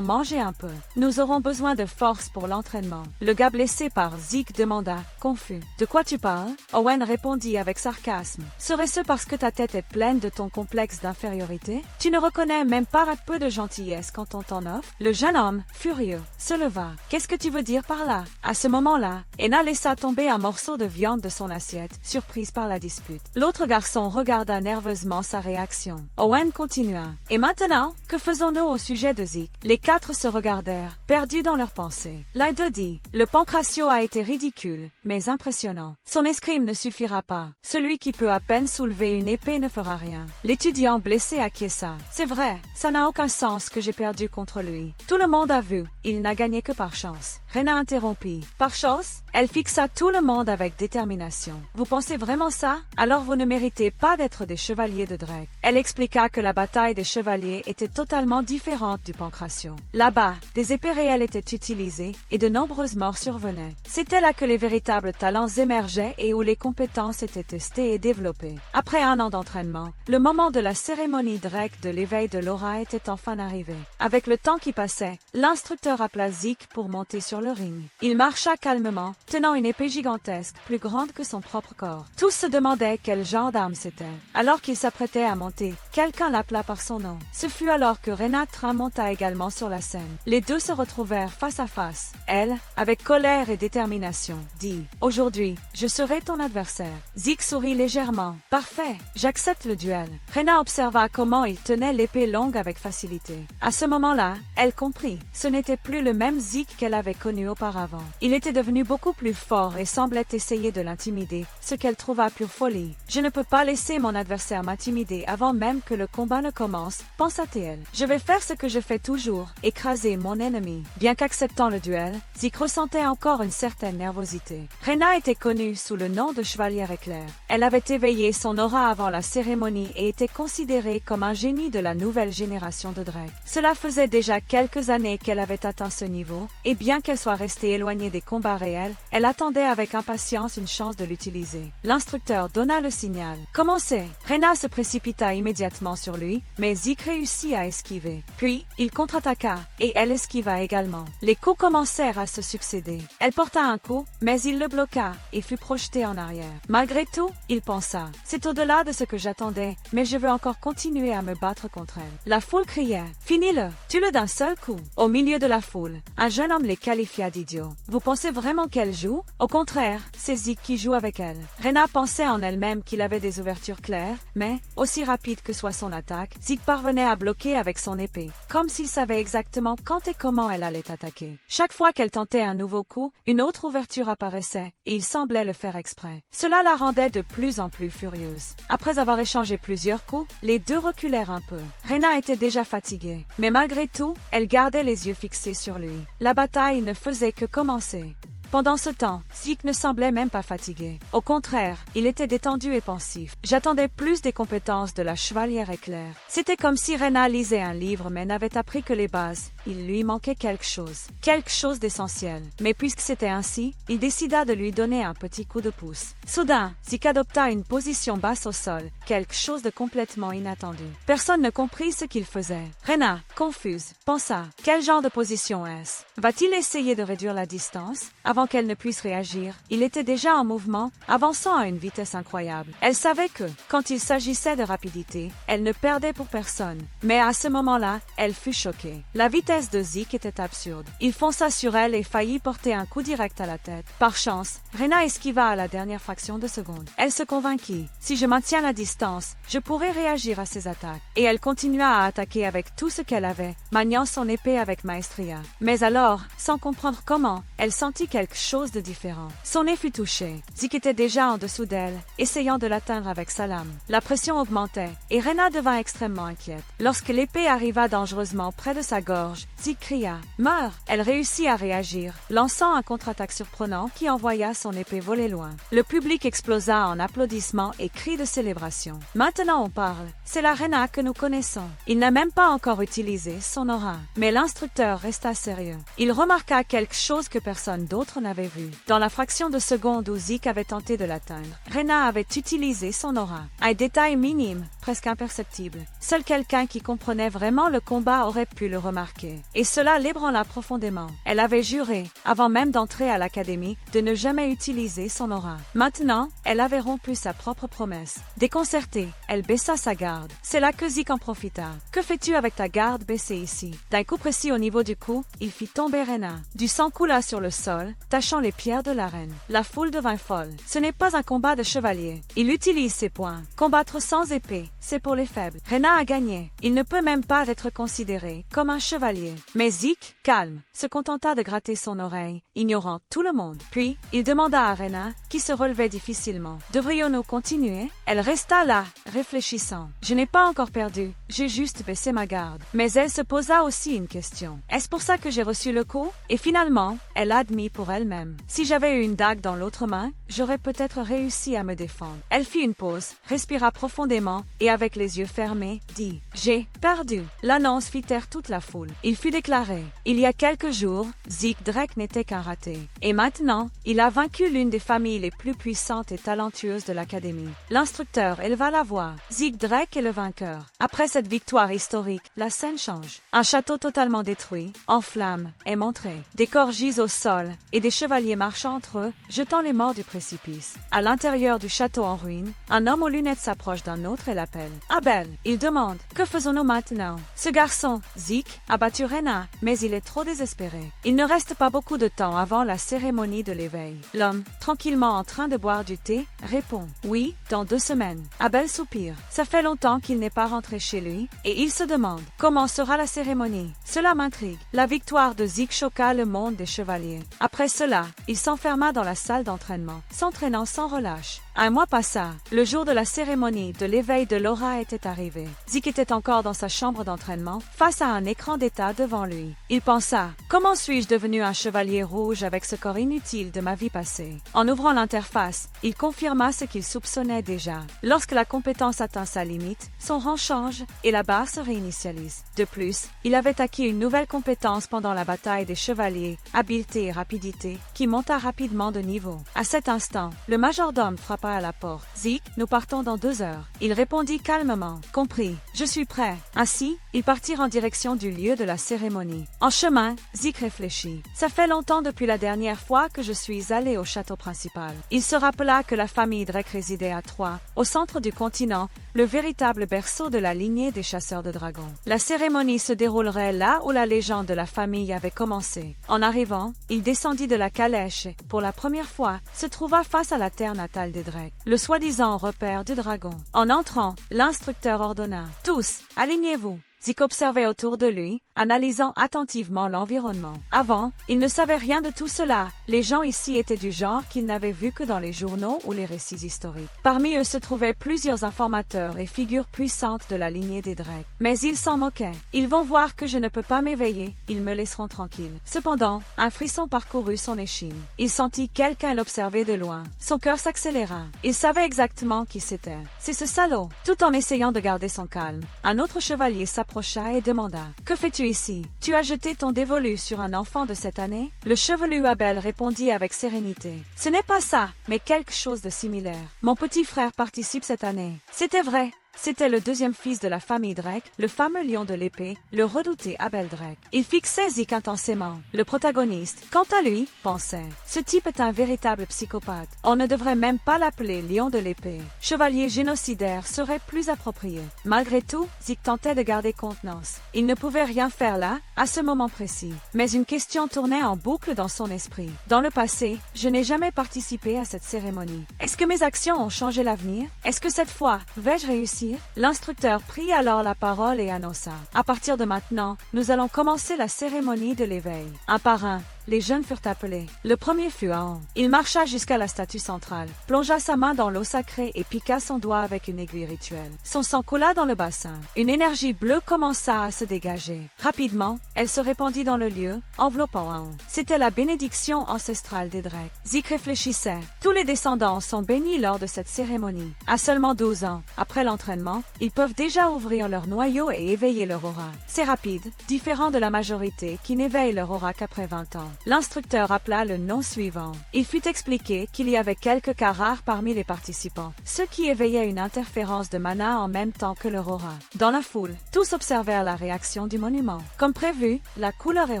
A: manger un peu. Nous aurons besoin de force pour l'entraînement. » Le gars blessé par Zeke demanda, confus. « De quoi tu parles ?» Owen répondit avec sarcasme. « Serait-ce parce que ta tête est pleine de ton complexe d'infériorité? Tu ne reconnais même pas un peu de gentillesse quand on t'en offre ?» Le jeune homme, furieux, se leva. « Qu'est-ce que tu veux dire par là ?» À ce moment-là, Ena laissa tomber un morceau de viande de son assiette, surprise par la dispute. L'autre garçon regarda nerveusement sa réaction. Owen continua. « Et maintenant, que faisons-nous au sujet de Zeke ?» Les 4 se regardèrent, perdus dans leurs pensées. L'un dit « Le pancratio a été ridicule, mais impressionnant. Son escrime ne suffira pas. Celui qui peut à peine soulever une épée ne fera rien. » L'étudiant blessé acquiesça. « C'est vrai, ça n'a aucun sens que j'ai perdu contre lui. Tout le monde a vu, il n'a gagné que par chance. » Rena interrompit. « Par chance ?» Elle fixa tout le monde avec détermination. « Vous pensez vraiment ça? Alors vous ne méritez pas d'être des chevaliers de Drek. » Elle expliqua que la bataille des chevaliers était totalement différente du pancratio. Là-bas, des épées réelles étaient utilisées et de nombreuses morts survenaient. C'était là que les véritables talents émergeaient et où les compétences étaient testées et développées. Après 1 an d'entraînement, le moment de la cérémonie Drek de l'éveil de l'aura était enfin arrivé. Avec le temps qui passait, l'instructeur appela Zeke pour monter sur le ring. Il marcha calmement, tenant une épée gigantesque, plus grande que son propre corps. Tous se demandaient quel genre d'arme c'était. Alors qu'il s'apprêtait à monter, quelqu'un l'appela par son nom. Ce fut alors que Rena monta également sur la scène. Les deux se retrouvèrent face à face. Elle, avec colère et détermination, dit « Aujourd'hui, je serai ton adversaire. » Zeke sourit légèrement. « Parfait, j'accepte le duel. » Rena observa comment il tenait l'épée longue avec facilité. À ce moment-là, elle comprit. Ce n'était plus le même Zeke qu'elle avait connu auparavant. Il était devenu beaucoup plus fort et semblait essayer de l'intimider, ce qu'elle trouva pure folie. « Je ne peux pas laisser mon adversaire m'intimider avant même que le combat ne commence, pensa-t-elle. Je vais faire ce que je fais toujours, écraser mon ennemi. » Bien qu'acceptant le duel, Zeke ressentait encore une certaine nervosité. Rena était connue sous le nom de Chevalière Éclair. Elle avait éveillé son aura avant la cérémonie et était considérée comme un génie de la nouvelle génération de Drake. Cela faisait déjà quelques années qu'elle avait atteint ce niveau, et bien qu'elle soit restée éloignée des combats réels, elle attendait avec impatience une chance de l'utiliser. L'instructeur donna le signal. « Commencez !» Rena se précipita immédiatement sur lui, mais Zeke réussit à esquiver. Puis, il contre-attaqua, et elle esquiva également. Les coups commencèrent à se succéder. Elle porta un coup, mais il le bloqua, et fut projeté en arrière. Malgré tout, il pensa, « C'est au-delà de ce que j'attendais, mais je veux encore continuer à me battre contre elle. » La foule criait, « Finis-le! Tue-le d'un seul coup! » Au milieu de la foule, un jeune homme les qualifia d'idiots. « Vous pensez vraiment qu'elle joue? Au contraire, c'est Zeke qui joue avec elle. » Rena pensait en elle-même qu'il avait des ouvertures claires, mais, aussi rapide que soit son attaque, Zeke parvenait à bloquer avec son épée, comme s'il savait exactement quand et comment elle allait attaquer. Chaque fois qu'elle tentait un nouveau coup, une autre ouverture apparaissait, et il semblait le faire exprès. Cela la rendait de plus en plus furieuse. Après avoir échangé plusieurs coups, les deux reculèrent un peu. Rena était déjà fatiguée, mais malgré tout, elle gardait les yeux fixés sur lui. La bataille ne faisait que commencer. Pendant ce temps, Zeke ne semblait même pas fatigué. Au contraire, il était détendu et pensif. J'attendais plus des compétences de la Chevalière Éclair. C'était comme si Rena lisait un livre mais n'avait appris que les bases. Il lui manquait quelque chose d'essentiel. Mais puisque c'était ainsi, il décida de lui donner un petit coup de pouce. Soudain, Zeke adopta une position basse au sol, quelque chose de complètement inattendu. Personne ne comprit ce qu'il faisait. Rena, confuse, pensa, quel genre de position est-ce? Va-t-il essayer de réduire la distance? Avant qu'elle ne puisse réagir, il était déjà en mouvement, avançant à une vitesse incroyable. Elle savait que, quand il s'agissait de rapidité, elle ne perdait pour personne. Mais à ce moment-là, elle fut choquée. La vitesse de Zeke était absurde. Il fonça sur elle et faillit porter un coup direct à la tête. Par chance, Rena esquiva à la dernière fraction de seconde. Elle se convainquit, si je maintiens la distance, je pourrai réagir à ses attaques. Et elle continua à attaquer avec tout ce qu'elle avait, maniant son épée avec maestria. Mais alors, sans comprendre comment, elle sentit quelque chose de différent. Son nez fut touché. Zeke était déjà en dessous d'elle, essayant de l'atteindre avec sa lame. La pression augmentait, et Rena devint extrêmement inquiète. Lorsque l'épée arriva dangereusement près de sa gorge, Zeke cria « Meurs !» Elle réussit à réagir, lançant un contre-attaque surprenant qui envoya son épée voler loin. Le public explosa en applaudissements et cris de célébration. Maintenant on parle. C'est la Rena que nous connaissons. Il n'a même pas encore utilisé son aura. Mais l'instructeur resta sérieux. Il remarqua quelque chose que personne d'autre n'avait vu. Dans la fraction de seconde où Zeke avait tenté de l'atteindre, Rena avait utilisé son aura. Un détail minime, presque imperceptible. Seul quelqu'un qui comprenait vraiment le combat aurait pu le remarquer. Et cela l'ébranla profondément. Elle avait juré, avant même d'entrer à l'académie, de ne jamais utiliser son aura. Maintenant, elle avait rompu sa propre promesse. Déconcertée, elle baissa sa garde. C'est là que Zeke en profita. « Que fais-tu avec ta garde baissée ici ?» D'un coup précis au niveau du cou, il fit tomber Rena. Du sang coula sur le sol, tachant les pierres de l'arène. La foule devint folle. Ce n'est pas un combat de chevalier. Il utilise ses poings. Combattre sans épée, c'est pour les faibles. Rena a gagné. Il ne peut même pas être considéré comme un chevalier. Mais Zeke, calme, se contenta de gratter son oreille, ignorant tout le monde. Puis, il demanda à Rena, qui se relevait difficilement. « Devrions-nous continuer ?» Elle resta là, réfléchissant. « Je n'ai pas encore perdu. J'ai juste baissé ma garde. » Mais elle se posa aussi une question. « Est-ce pour ça que j'ai reçu le coup ?» Et finalement, elle admit pour elle-même. « Si j'avais eu une dague dans l'autre main, j'aurais peut-être réussi à me défendre. Elle fit une pause, respira profondément et avec les yeux fermés, dit « J'ai perdu ». L'annonce fit taire toute la foule. Il fut déclaré « Il y a quelques jours, Zeke Drake n'était qu'un raté. Et maintenant, il a vaincu l'une des familles les plus puissantes et talentueuses de l'Académie. » L'instructeur éleva la voix. Zeke Drake est le vainqueur. Après cette victoire historique, la scène change. Un château totalement détruit, en flammes, est montré. Des corps gisent au sol et des chevaliers marchent entre eux, jetant les morts du précipice. À l'intérieur du château en ruine, un homme aux lunettes s'approche d'un autre et l'appelle. Abel, il demande, que faisons-nous maintenant? Ce garçon, Zeke, a battu Rena, mais il est trop désespéré. Il ne reste pas beaucoup de temps avant la cérémonie de l'éveil. L'homme, tranquillement en train de boire du thé, répond. Oui, dans 2 semaines. Abel soupire. Ça fait longtemps qu'il n'est pas rentré chez lui, et il se demande, comment sera la cérémonie? Cela m'intrigue. La victoire de Zeke choqua le monde des chevaliers. Après cela, il s'enferma dans la salle d'entraînement, s'entraînant sans relâche. Un mois passa. Le jour de la cérémonie de l'éveil de Laura était arrivé. Zeke était encore dans sa chambre d'entraînement, face à un écran d'état devant lui. Il pensa, comment suis-je devenu un chevalier rouge avec ce corps inutile de ma vie passée? En ouvrant l'interface, il confirma ce qu'il soupçonnait déjà. Lorsque la compétence atteint sa limite, son rang change et la barre se réinitialise. De plus, il avait acquis une nouvelle compétence pendant la bataille des chevaliers, habileté et rapidité, qui monta rapidement de niveau. À cet instant, le majordome frappa à la porte. Zeke, nous partons dans 2 heures. Il répondit calmement. Compris, je suis prêt. Ainsi, ils partirent en direction du lieu de la cérémonie. En chemin, Zeke réfléchit. Ça fait longtemps depuis la dernière fois que je suis allé au château principal. Il se rappela que la famille Drake résidait à Troie, au centre du continent, le véritable berceau de la lignée des chasseurs de dragons. La cérémonie se déroulerait là où la légende de la famille avait commencé. En arrivant, il descendit de la calèche et, pour la première fois, se trouva face à la terre natale des Drake, le soi-disant repère du dragon. En entrant, l'instructeur ordonna « Tous, alignez-vous ». Zeke observait autour de lui, analysant attentivement l'environnement. Avant, il ne savait rien de tout cela. Les gens ici étaient du genre qu'il n'avait vu que dans les journaux ou les récits historiques. Parmi eux se trouvaient plusieurs informateurs et figures puissantes de la lignée des Drake. Mais ils s'en moquaient. Ils vont voir que je ne peux pas m'éveiller, ils me laisseront tranquille. Cependant, un frisson parcourut son échine. Il sentit quelqu'un l'observer de loin. Son cœur s'accéléra. Il savait exactement qui c'était. C'est ce salaud. Tout en essayant de garder son calme, un autre chevalier s'approcha et demanda « Que fais-tu ici? Tu as jeté ton dévolu sur un enfant de cette année ?» Le chevelu Abel répondit avec sérénité « Ce n'est pas ça, mais quelque chose de similaire. Mon petit frère participe cette année. » C'était vrai. C'était le 2e fils de la famille Drake, le fameux lion de l'épée, le redouté Abel Drake. Il fixait Zeke intensément. Le protagoniste, quant à lui, pensait « Ce type est un véritable psychopathe. On ne devrait même pas l'appeler lion de l'épée. Chevalier génocidaire serait plus approprié. » Malgré tout, Zeke tentait de garder contenance. Il ne pouvait rien faire là, à ce moment précis. Mais une question tournait en boucle dans son esprit. Dans le passé, je n'ai jamais participé à cette cérémonie. Est-ce que mes actions ont changé l'avenir? Est-ce que cette fois, vais-je réussir? L'instructeur prit alors la parole et annonça « À partir de maintenant, nous allons commencer la cérémonie de l'éveil. » Un par un, les jeunes furent appelés. Le premier fut Aon. Il marcha jusqu'à la statue centrale, plongea sa main dans l'eau sacrée et piqua son doigt avec une aiguille rituelle. Son sang coula dans le bassin. Une énergie bleue commença à se dégager. Rapidement, elle se répandit dans le lieu, enveloppant Aon. C'était la bénédiction ancestrale des Drake. Zeke réfléchissait. Tous les descendants sont bénis lors de cette cérémonie. À seulement 12 ans, après l'entraînement, ils peuvent déjà ouvrir leur noyau et éveiller leur aura. C'est rapide, différent de la majorité qui n'éveille leur aura qu'après 20 ans. L'instructeur appela le nom suivant. Il fut expliqué qu'il y avait quelques cas rares parmi les participants, ceux qui éveillaient une interférence de mana en même temps que leur aura. Dans la foule, tous observèrent la réaction du monument. Comme prévu, la couleur est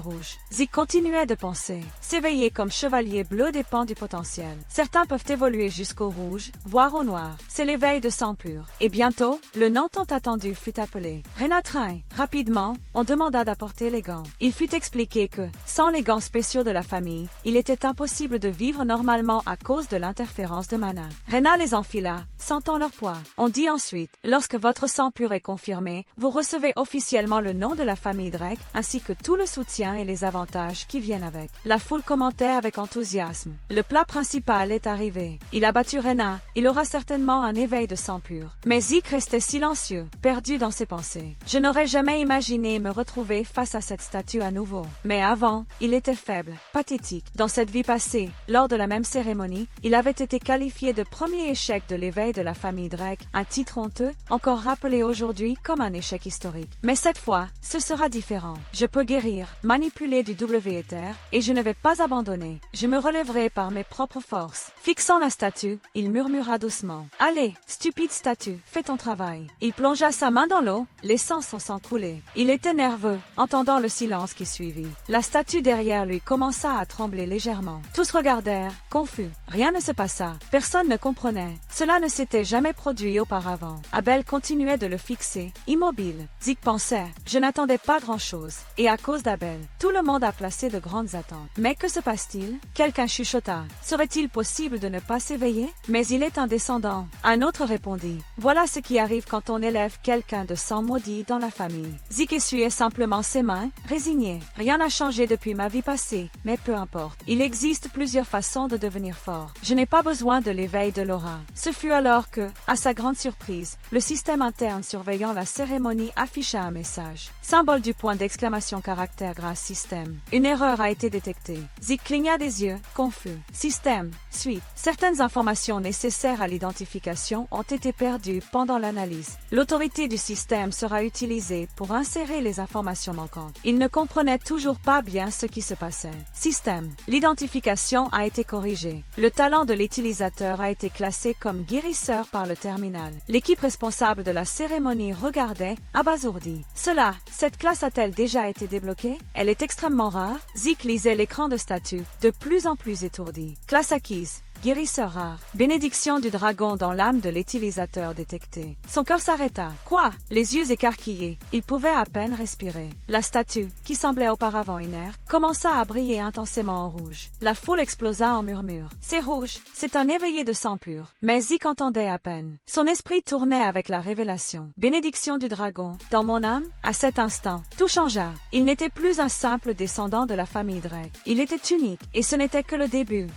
A: rouge. Zeke continuait de penser. S'éveiller comme chevalier bleu dépend du potentiel. Certains peuvent évoluer jusqu'au rouge, voire au noir. C'est l'éveil de sang pur. Et bientôt, le nom tant attendu fut appelé. Rena Train. Rapidement, on demanda d'apporter les gants. Il fut expliqué que, sans les gants spéciaux de la famille, il était impossible de vivre normalement à cause de l'interférence de mana. Rena les enfila, sentant leur poids. On dit ensuite, lorsque votre sang pur est confirmé, vous recevez officiellement le nom de la famille Drake, ainsi que tout le soutien et les avantages qui viennent avec. La foule commentait avec enthousiasme. Le plat principal est arrivé. Il a battu Rena, il aura certainement un éveil de sang pur. Mais Zeke restait silencieux, perdu dans ses pensées. Je n'aurais jamais imaginé me retrouver face à cette statue à nouveau. Mais avant, il était faible. faible, pathétique. Dans cette vie passée, lors de la même cérémonie, il avait été qualifié de premier échec de l'éveil de la famille Drake, un titre honteux, encore rappelé aujourd'hui comme un échec historique. Mais cette fois, ce sera différent. Je peux guérir, manipuler du W-Éther, et je ne vais pas abandonner. Je me relèverai par mes propres forces. Fixant la statue, il murmura doucement. « Allez, stupide statue, fais ton travail. » Il plongea sa main dans l'eau, laissant son sang couler. Il était nerveux, entendant le silence qui suivit. La statue derrière lui commença à trembler légèrement. Tous regardèrent, confus. Rien ne se passa. Personne ne comprenait. Cela ne s'était jamais produit auparavant. Abel continuait de le fixer, immobile. Zeke pensait, je n'attendais pas grand-chose. Et à cause d'Abel, tout le monde a placé de grandes attentes. Mais que se passe-t-il? Quelqu'un chuchota. Serait-il possible de ne pas s'éveiller? Mais il est un descendant. Un autre répondit. Voilà ce qui arrive quand on élève quelqu'un de sang maudit dans la famille. Zeke essuyait simplement ses mains, résigné. Rien n'a changé depuis ma vie passée, mais peu importe. Il existe plusieurs façons de devenir fort. Je n'ai pas besoin de l'éveil de l'aura. Ce fut alors que, à sa grande surprise, le système interne surveillant la cérémonie afficha un message. Symbole du point d'exclamation caractère grâce système. Une erreur a été détectée. Zeke cligna des yeux, confus. Système, suite. Certaines informations nécessaires à l'identification ont été perdues pendant l'analyse. L'autorité du système sera utilisée pour insérer les informations manquantes. Il ne comprenait toujours pas bien ce qui se passait. Système. L'identification a été corrigée. Le talent de l'utilisateur a été classé comme guérisseur par le terminal. L'équipe responsable de la cérémonie regardait, abasourdie. Cette classe a-t-elle déjà été débloquée? Elle est extrêmement rare. Zeke lisait l'écran de statut, de plus en plus étourdi. Classe acquise. Guérisseur rare. Bénédiction du dragon dans l'âme de l'utilisateur détectée. Son cœur s'arrêta. Quoi? Les yeux écarquillés. Il pouvait à peine respirer. La statue, qui semblait auparavant inerte, commença à briller intensément en rouge. La foule explosa en murmures. C'est rouge. C'est un éveillé de sang pur. Mais Zeke entendait à peine. Son esprit tournait avec la révélation. Bénédiction du dragon. Dans mon âme, à cet instant, tout changea. Il n'était plus un simple descendant de la famille Drake. Il était unique, et ce n'était que le début.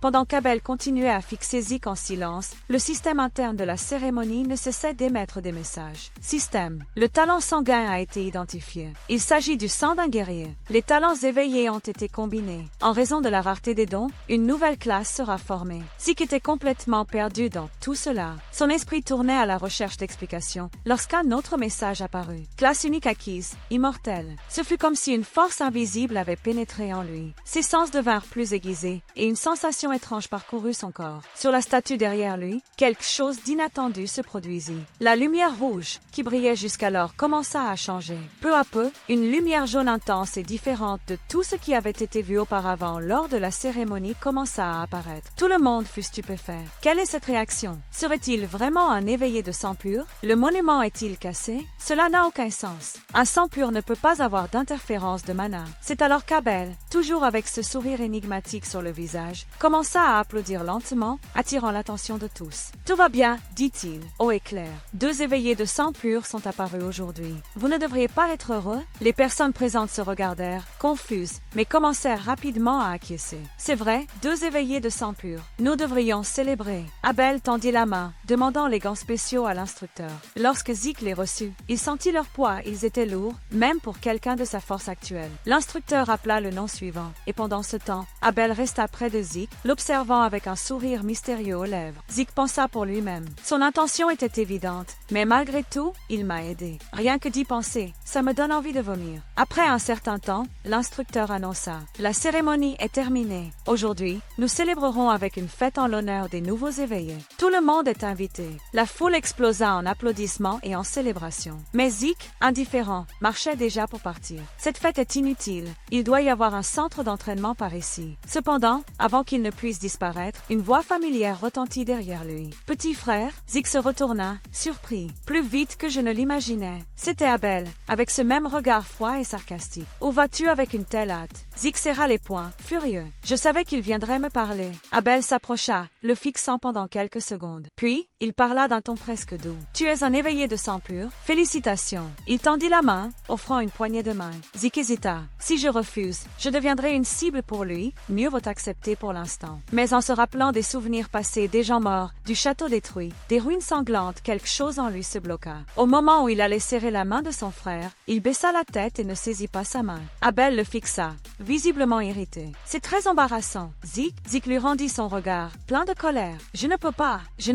A: Pendant qu'Abel continuait à fixer Zeke en silence, le système interne de la cérémonie ne cessait d'émettre des messages. Système. Le talent sanguin a été identifié. Il s'agit du sang d'un guerrier. Les talents éveillés ont été combinés. En raison de la rareté des dons, une nouvelle classe sera formée. Zeke était complètement perdu dans tout cela. Son esprit tournait à la recherche d'explications lorsqu'un autre message apparut. Classe unique acquise, immortelle. Ce fut comme si une force invisible avait pénétré en lui. Ses sens devinrent plus aiguisés et une sensation étrange parcourut son corps. Sur la statue derrière lui, quelque chose d'inattendu se produisit. La lumière rouge, qui brillait jusqu'alors, commença à changer. Peu à peu, une lumière jaune intense et différente de tout ce qui avait été vu auparavant lors de la cérémonie commença à apparaître. Tout le monde fut stupéfait. Quelle est cette réaction? Serait-il vraiment un éveillé de sang pur? Le monument est-il cassé? Cela n'a aucun sens. Un sang pur ne peut pas avoir d'interférence de mana. C'est alors qu'Abel, toujours avec ce sourire énigmatique sur le visage, commença à applaudir lentement, attirant l'attention de tous. Tout va bien, dit-il, haut et clair. Deux éveillés de sang pur sont apparus aujourd'hui. Vous ne devriez pas être heureux? Les personnes présentes se regardèrent, confuses, mais commencèrent rapidement à acquiescer. C'est vrai, deux éveillés de sang pur. Nous devrions célébrer. Abel tendit la main, demandant les gants spéciaux à l'instructeur. Lorsque Zeke les reçut, il sentit leur poids, ils étaient lourds, même pour quelqu'un de sa force actuelle. L'instructeur appela le nom suivant, et pendant ce temps, Abel resta près de Zeke, l'observant avec un sourire mystérieux aux lèvres. Zeke pensa pour lui-même. Son intention était évidente, mais malgré tout, il m'a aidé. Rien que d'y penser, ça me donne envie de vomir. Après un certain temps, l'instructeur annonça. La cérémonie est terminée. Aujourd'hui, nous célébrerons avec une fête en l'honneur des nouveaux éveillés. Tout le monde est invité. La foule explosa en applaudissements et en célébrations. Mais Zeke, indifférent, marchait déjà pour partir. Cette fête est inutile. Il doit y avoir un centre d'entraînement par ici. Cependant, avant qu'il ne puisse disparaître, une voix familière retentit derrière lui. Petit frère, Zeke se retourna, surpris, plus vite que je ne l'imaginais. C'était Abel, avec ce même regard froid et sarcastique. Où vas-tu avec une telle hâte? Zeke serra les poings, furieux. Je savais qu'il viendrait me parler. Abel s'approcha, le fixant pendant quelques secondes. Puis, il parla d'un ton presque doux. Tu es un éveillé de sang pur. Félicitations. Il tendit la main, offrant une poignée de main. Zeke hésita. Si je refuse, je deviendrai une cible pour lui. Mieux vaut accepter pour l'instant. instant. Mais en se rappelant des souvenirs passés, des gens morts, du château détruit, des ruines sanglantes, quelque chose en lui se bloqua. Au moment où il allait serrer la main de son frère, il baissa la tête et ne saisit pas sa main. Abel le fixa, visiblement irrité. « C'est très embarrassant. Zeke ?» Zeke lui rendit son regard, plein de colère. « Je ne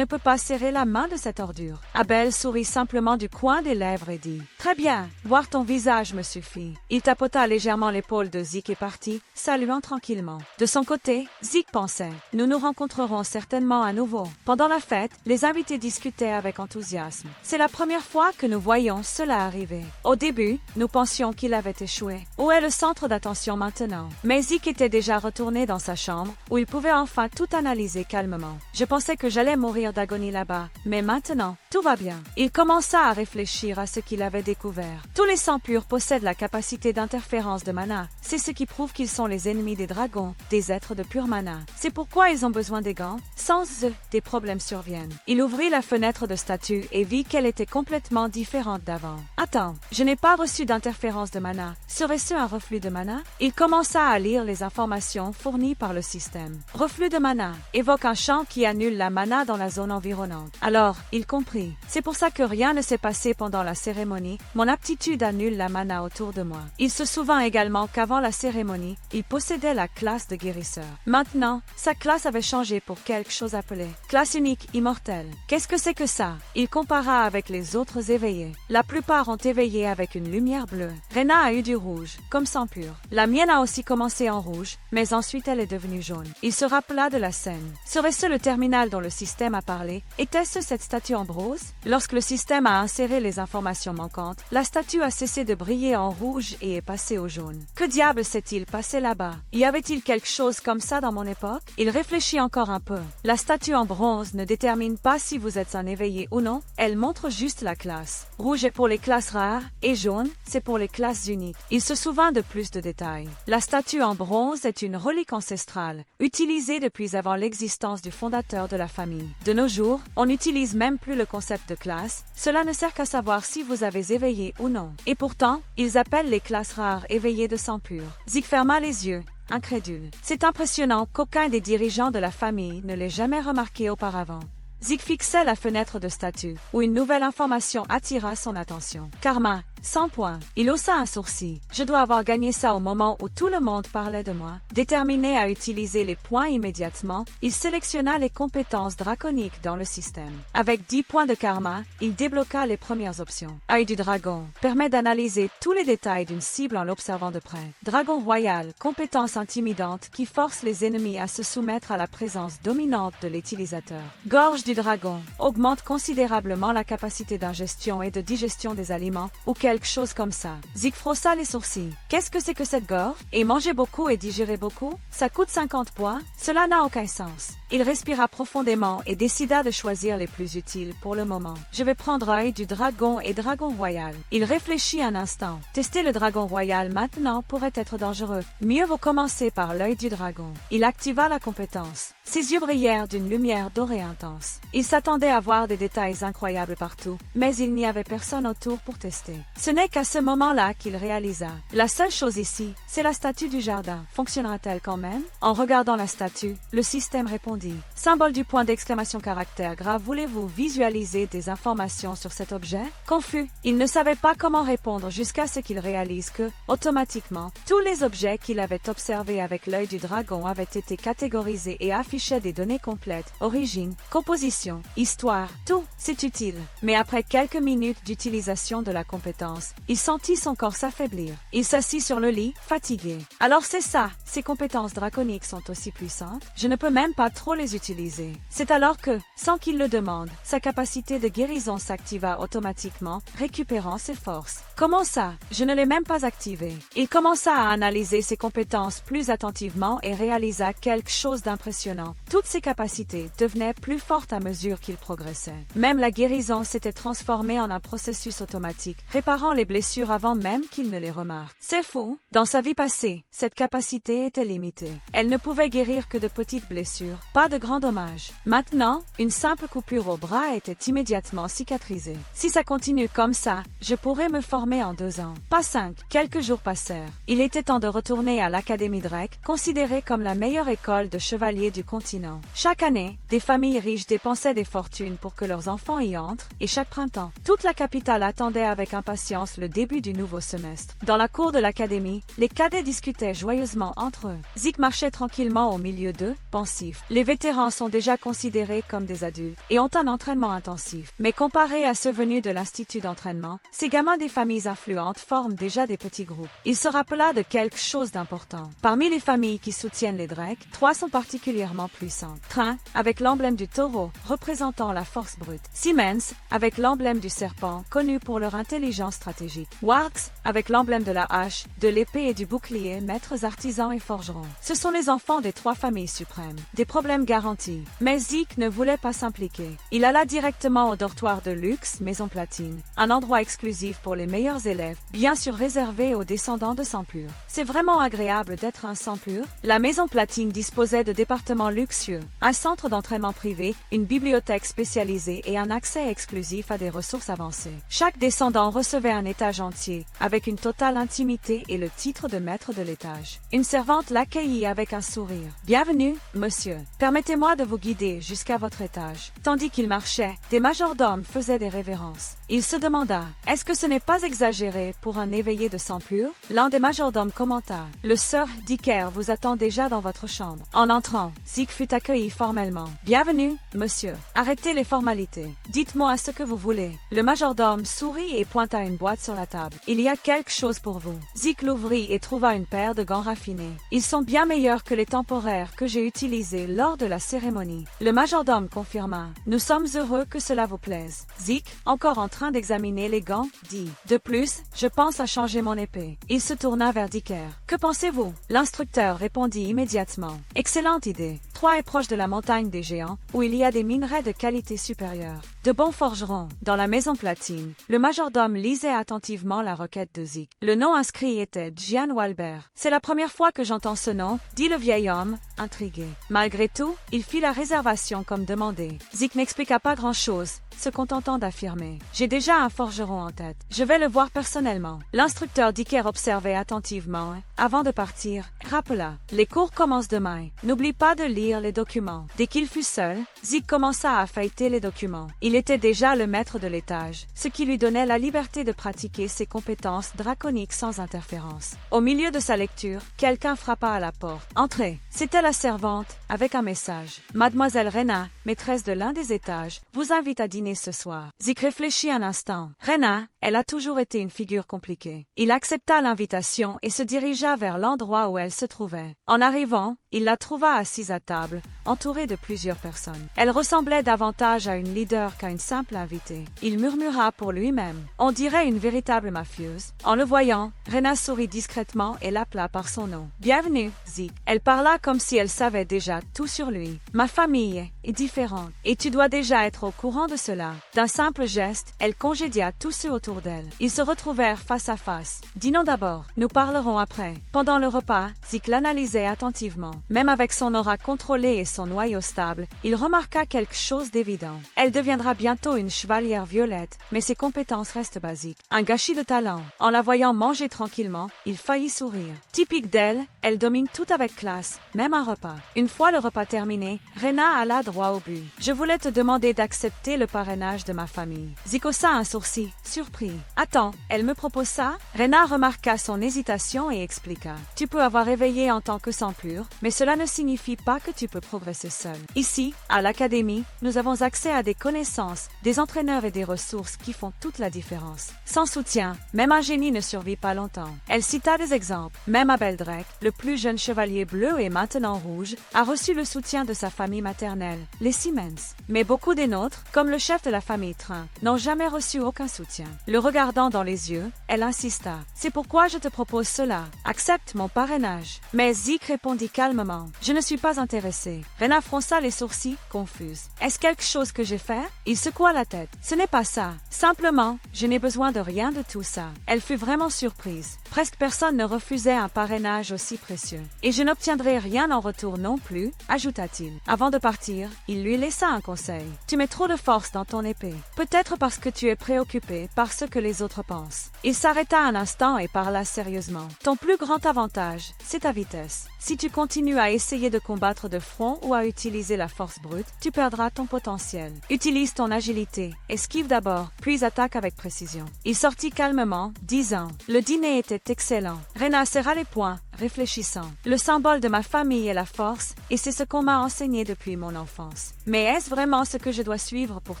A: peux pas serrer la main de cette ordure. » Abel sourit simplement du coin des lèvres et dit « Très bien, voir ton visage me suffit. » Il tapota légèrement l'épaule de Zeke et partit, saluant tranquillement. De son côté, Zeke pensait « Nous nous rencontrerons certainement à nouveau. » Pendant la fête, les invités discutaient avec enthousiasme. « C'est la première fois que nous voyons cela arriver. Au début, nous pensions qu'il avait échoué. Où est le centre d'attention maintenant? » Mais Zeke était déjà retourné dans sa chambre, où il pouvait enfin tout analyser calmement. « Je pensais que j'allais mourir d'agonie là-bas, mais maintenant, tout va bien. » Il commença à réfléchir à ce qu'il avait découvert. Tous les sangs purs possèdent la capacité d'interférence de mana. C'est ce qui prouve qu'ils sont les ennemis des dragons, des êtres de pur mana. C'est pourquoi ils ont besoin des gants. Sans eux, des problèmes surviennent. Il ouvrit la fenêtre de statue et vit qu'elle était complètement différente d'avant. « Attends, je n'ai pas reçu d'interférence de mana. Serait-ce un reflux de mana? » Il commença à lire les informations fournies par le système. Reflux de mana évoque un champ qui annule la mana dans la zone environnante. Alors, il comprit. C'est pour ça que rien ne s'est passé pendant la cérémonie. Mon aptitude annule la mana autour de moi. Il se souvint également qu'avant la cérémonie, il possédait la classe de guérisseur. Maintenant, sa classe avait changé pour quelque chose appelé classe unique immortelle. Qu'est-ce que c'est que ça? Il compara avec les autres éveillés. La plupart ont éveillé avec une lumière bleue. Rena a eu du rouge, comme sang pur. La mienne a aussi commencé en rouge, mais ensuite elle est devenue jaune. Il se rappela de la scène. Serait-ce le terminal dont le système a parlé? Était-ce cette statue en rose? Lorsque le système a inséré les informations manquantes, la statue a cessé de briller en rouge et est passée au jaune. Que diable s'est-il passé là-bas? Y avait-il quelque chose comme ça dans mon époque? Il réfléchit encore un peu. La statue en bronze ne détermine pas si vous êtes un éveillé ou non, elle montre juste la classe. Rouge est pour les classes rares et jaune, c'est pour les classes uniques. Il se souvint de plus de détails. La statue en bronze est une relique ancestrale, utilisée depuis avant l'existence du fondateur de la famille. De nos jours, on n'utilise même plus le concept de classe, cela ne sert qu'à savoir si vous avez éveillé ou non. Et pourtant, ils appellent les classes rares éveillées de sang pur. Zeke ferma les yeux, incrédule. C'est impressionnant qu'aucun des dirigeants de la famille ne l'ait jamais remarqué auparavant. Zeke fixait la fenêtre de statue, où une nouvelle information attira son attention. Karma, 100 points. Il haussa un sourcil. Je dois avoir gagné ça au moment où tout le monde parlait de moi. Déterminé à utiliser les points immédiatement, il sélectionna les compétences draconiques dans le système. Avec 10 points de karma, il débloqua les premières options. Œil du dragon permet d'analyser tous les détails d'une cible en l'observant de près. Dragon royal, compétence intimidante qui force les ennemis à se soumettre à la présence dominante de l'utilisateur. Gorge du dragon augmente considérablement la capacité d'ingestion et de digestion des aliments ou quelque chose comme ça. Zeke frossa les sourcils. Qu'est-ce que c'est que cette gorge? Et manger beaucoup et digérer beaucoup? Ça coûte 50 points? Cela n'a aucun sens. Il respira profondément et décida de choisir les plus utiles pour le moment. Je vais prendre œil du dragon et dragon royal. Il réfléchit un instant. Tester le dragon royal maintenant pourrait être dangereux. Mieux vaut commencer par l'œil du dragon. Il activa la compétence. Ses yeux brillèrent d'une lumière dorée intense. Il s'attendait à voir des détails incroyables partout, mais il n'y avait personne autour pour tester. Ce n'est qu'à ce moment-là qu'il réalisa. La seule chose ici, c'est la statue du jardin. Fonctionnera-t-elle quand même? En regardant la statue, le système répondit. Symbole du point d'exclamation caractère grave, voulez-vous visualiser des informations sur cet objet? Confus, il ne savait pas comment répondre jusqu'à ce qu'il réalise que, automatiquement, tous les objets qu'il avait observés avec l'œil du dragon avaient été catégorisés et affichaient des données complètes, origine, composition, histoire, tout, c'est utile. Mais après quelques minutes d'utilisation de la compétence, il sentit son corps s'affaiblir. Il s'assit sur le lit, fatigué. Alors c'est ça, ces compétences draconiques sont aussi puissantes, je ne peux même pas trop les utiliser. C'est alors que, sans qu'il le demande, sa capacité de guérison s'activa automatiquement, récupérant ses forces. Comment ça? Je ne l'ai même pas activé. Il commença à analyser ses compétences plus attentivement et réalisa quelque chose d'impressionnant. Toutes ses capacités devenaient plus fortes à mesure qu'il progressait. Même la guérison s'était transformée en un processus automatique. Réparation réparant les blessures avant même qu'il ne les remarque. C'est fou. Dans sa vie passée, cette capacité était limitée. Elle ne pouvait guérir que de petites blessures, pas de grands dommages. Maintenant, une simple coupure au bras était immédiatement cicatrisée. Si ça continue comme ça, je pourrais me former en 2 ans. Pas 5. Quelques jours passèrent. Il était temps de retourner à l'Académie Drake, considérée comme la meilleure école de chevaliers du continent. Chaque année, des familles riches dépensaient des fortunes pour que leurs enfants y entrent, et chaque printemps, toute la capitale attendait avec impatience le début du nouveau semestre. Dans la cour de l'académie, les cadets discutaient joyeusement entre eux. Zeke marchait tranquillement au milieu d'eux, pensif. Les vétérans sont déjà considérés comme des adultes et ont un entraînement intensif. Mais comparé à ceux venus de l'institut d'entraînement, ces gamins des familles influentes forment déjà des petits groupes. Il se rappela de quelque chose d'important. Parmi les familles qui soutiennent les Drake, 3 sont particulièrement puissantes. Train, avec l'emblème du taureau, représentant la force brute. Siemens, avec l'emblème du serpent, connu pour leur intelligence stratégique. Warks, avec l'emblème de la hache, de l'épée et du bouclier, maîtres artisans et forgerons. Ce sont les enfants des 3 familles suprêmes. Des problèmes garantis. Mais Zeke ne voulait pas s'impliquer. Il alla directement au dortoir de luxe Maison Platine, un endroit exclusif pour les meilleurs élèves, bien sûr réservé aux descendants de sang pur. C'est vraiment agréable d'être un sang pur. La Maison Platine disposait de départements luxueux, un centre d'entraînement privé, une bibliothèque spécialisée et un accès exclusif à des ressources avancées. Chaque descendant recevait un étage entier, avec une totale intimité et le titre de maître de l'étage. Une servante l'accueillit avec un sourire. « Bienvenue, monsieur. Permettez-moi de vous guider jusqu'à votre étage. » Tandis qu'il marchait, des majordomes faisaient des révérences. Il se demanda, « Est-ce que ce n'est pas exagéré pour un éveillé de sang pur ?» L'un des majordomes commenta, « Le Sir Dicker vous attend déjà dans votre chambre. » En entrant, Zeke fut accueilli formellement. « Bienvenue, monsieur. Arrêtez les formalités. Dites-moi ce que vous voulez. » Le majordome sourit et pointa une boîte sur la table. « Il y a quelque chose pour vous. » Zeke l'ouvrit et trouva une paire de gants raffinés. « Ils sont bien meilleurs que les temporaires que j'ai utilisés lors de la cérémonie. » Le majordome confirma. « Nous sommes heureux que cela vous plaise. » Zeke, encore en train d'examiner les gants, dit « De plus, je pense à changer mon épée. » Il se tourna vers Dicker. « Que pensez-vous » L'instructeur répondit immédiatement. « Excellente idée. Troie est proche de la montagne des géants, où il y a des minerais de qualité supérieure. De bons forgerons. » Dans la Maison Platine, le majordome lisait attentivement la requête de Zeke. Le nom inscrit était Gian Walbert. « C'est la première fois que j'entends ce nom, » dit le vieil homme, intrigué. Malgré tout, il fit la réservation comme demandé. Zeke n'expliqua pas grand-chose, se contentant d'affirmer. « J'ai déjà un forgeron en tête. Je vais le voir personnellement. » L'instructeur Dicker observait attentivement. Avant de partir, rappela. « Les cours commencent demain. N'oublie pas de lire les documents. » Dès qu'il fut seul, Zeke commença à feuilleter les documents. Il était déjà le maître de l'étage, ce qui lui donnait la liberté de pratiquer ses compétences draconiques sans interférence. Au milieu de sa lecture, quelqu'un frappa à la porte. « Entrez !» C'était la servante, avec un message. « Mademoiselle Rena, maîtresse de l'un des étages, vous invite à dîner ce soir. » Zeke réfléchit un instant. Rena, elle a toujours été une figure compliquée. Il accepta l'invitation et se dirigea vers l'endroit où elle se trouvait. En arrivant, il la trouva assise à table, entourée de plusieurs personnes. Elle ressemblait davantage à une leader qu'à une simple invitée. Il murmura pour lui-même. On dirait une véritable mafieuse. En le voyant, Rena sourit discrètement et l'appela par son nom. « Bienvenue, Zeke. » Elle parla comme si elle savait déjà tout sur lui. « Ma famille est différente, et tu dois déjà être au courant de cela. » D'un simple geste, elle congédia tous ceux autour d'elle. Ils se retrouvèrent face à face. « Dînons d'abord. Nous parlerons après. » Pendant le repas, Zeke l'analysait attentivement. Même avec son aura contrôlée et son noyau stable, il remarqua quelque chose d'évident. Elle deviendra bientôt une chevalière violette, mais ses compétences restent basiques. Un gâchis de talent. En la voyant manger tranquillement, il faillit sourire. Typique d'elle, elle domine tout avec classe, même un repas. Une fois le repas terminé, Rena alla droit au but. « Je voulais te demander d'accepter le parrainage de ma famille. » Zeke haussa un sourcil, surpris. « Attends, elle me propose ça ?» Rena remarqua son hésitation et expliqua. « Tu peux avoir éveillé en tant que sang pur, mais cela ne signifie pas que tu peux progresser seul. Ici, à l'académie, nous avons accès à des connaissances, des entraîneurs et des ressources qui font toute la différence. Sans soutien, même un génie ne survit pas longtemps. » Elle cita des exemples. Même Abel Drake, le plus jeune chevalier bleu et maintenant rouge, a reçu le soutien de sa famille maternelle, les Siemens. Mais beaucoup des nôtres, comme le chef de la famille Train, n'ont jamais reçu aucun soutien. Le regardant dans les yeux, elle insista. C'est pourquoi je te propose cela. Accepte mon parrainage. Mais Zeke répondit calmement. Je ne suis pas intéressé. Rena fronça les sourcils, confuse. Est-ce quelque chose que j'ai fait? Il secoua la tête. Ce n'est pas ça. Simplement, je n'ai besoin de rien de tout ça. Elle fut vraiment surprise. Presque personne ne refusait un parrainage aussi précieux. Et je n'obtiendrai rien en retour non plus, ajouta-t-il. Avant de partir, il lui laissa un conseil. Tu mets trop de force dans ton épée. Peut-être parce que tu es préoccupé par ce que les autres pensent. Il s'arrêta un instant et parla sérieusement. Ton plus grand avantage, c'est ta vitesse. Si tu continues à essayer de combattre de front ou à utiliser la force brute, tu perdras ton potentiel. Utilise ton agilité, esquive d'abord, puis attaque avec précision. Il sortit calmement, disant « Le dîner était excellent. » Rena serra les poings, réfléchissant. Le symbole de ma famille est la force, et c'est ce qu'on m'a enseigné depuis mon enfance. Mais est-ce vraiment ce que je dois suivre pour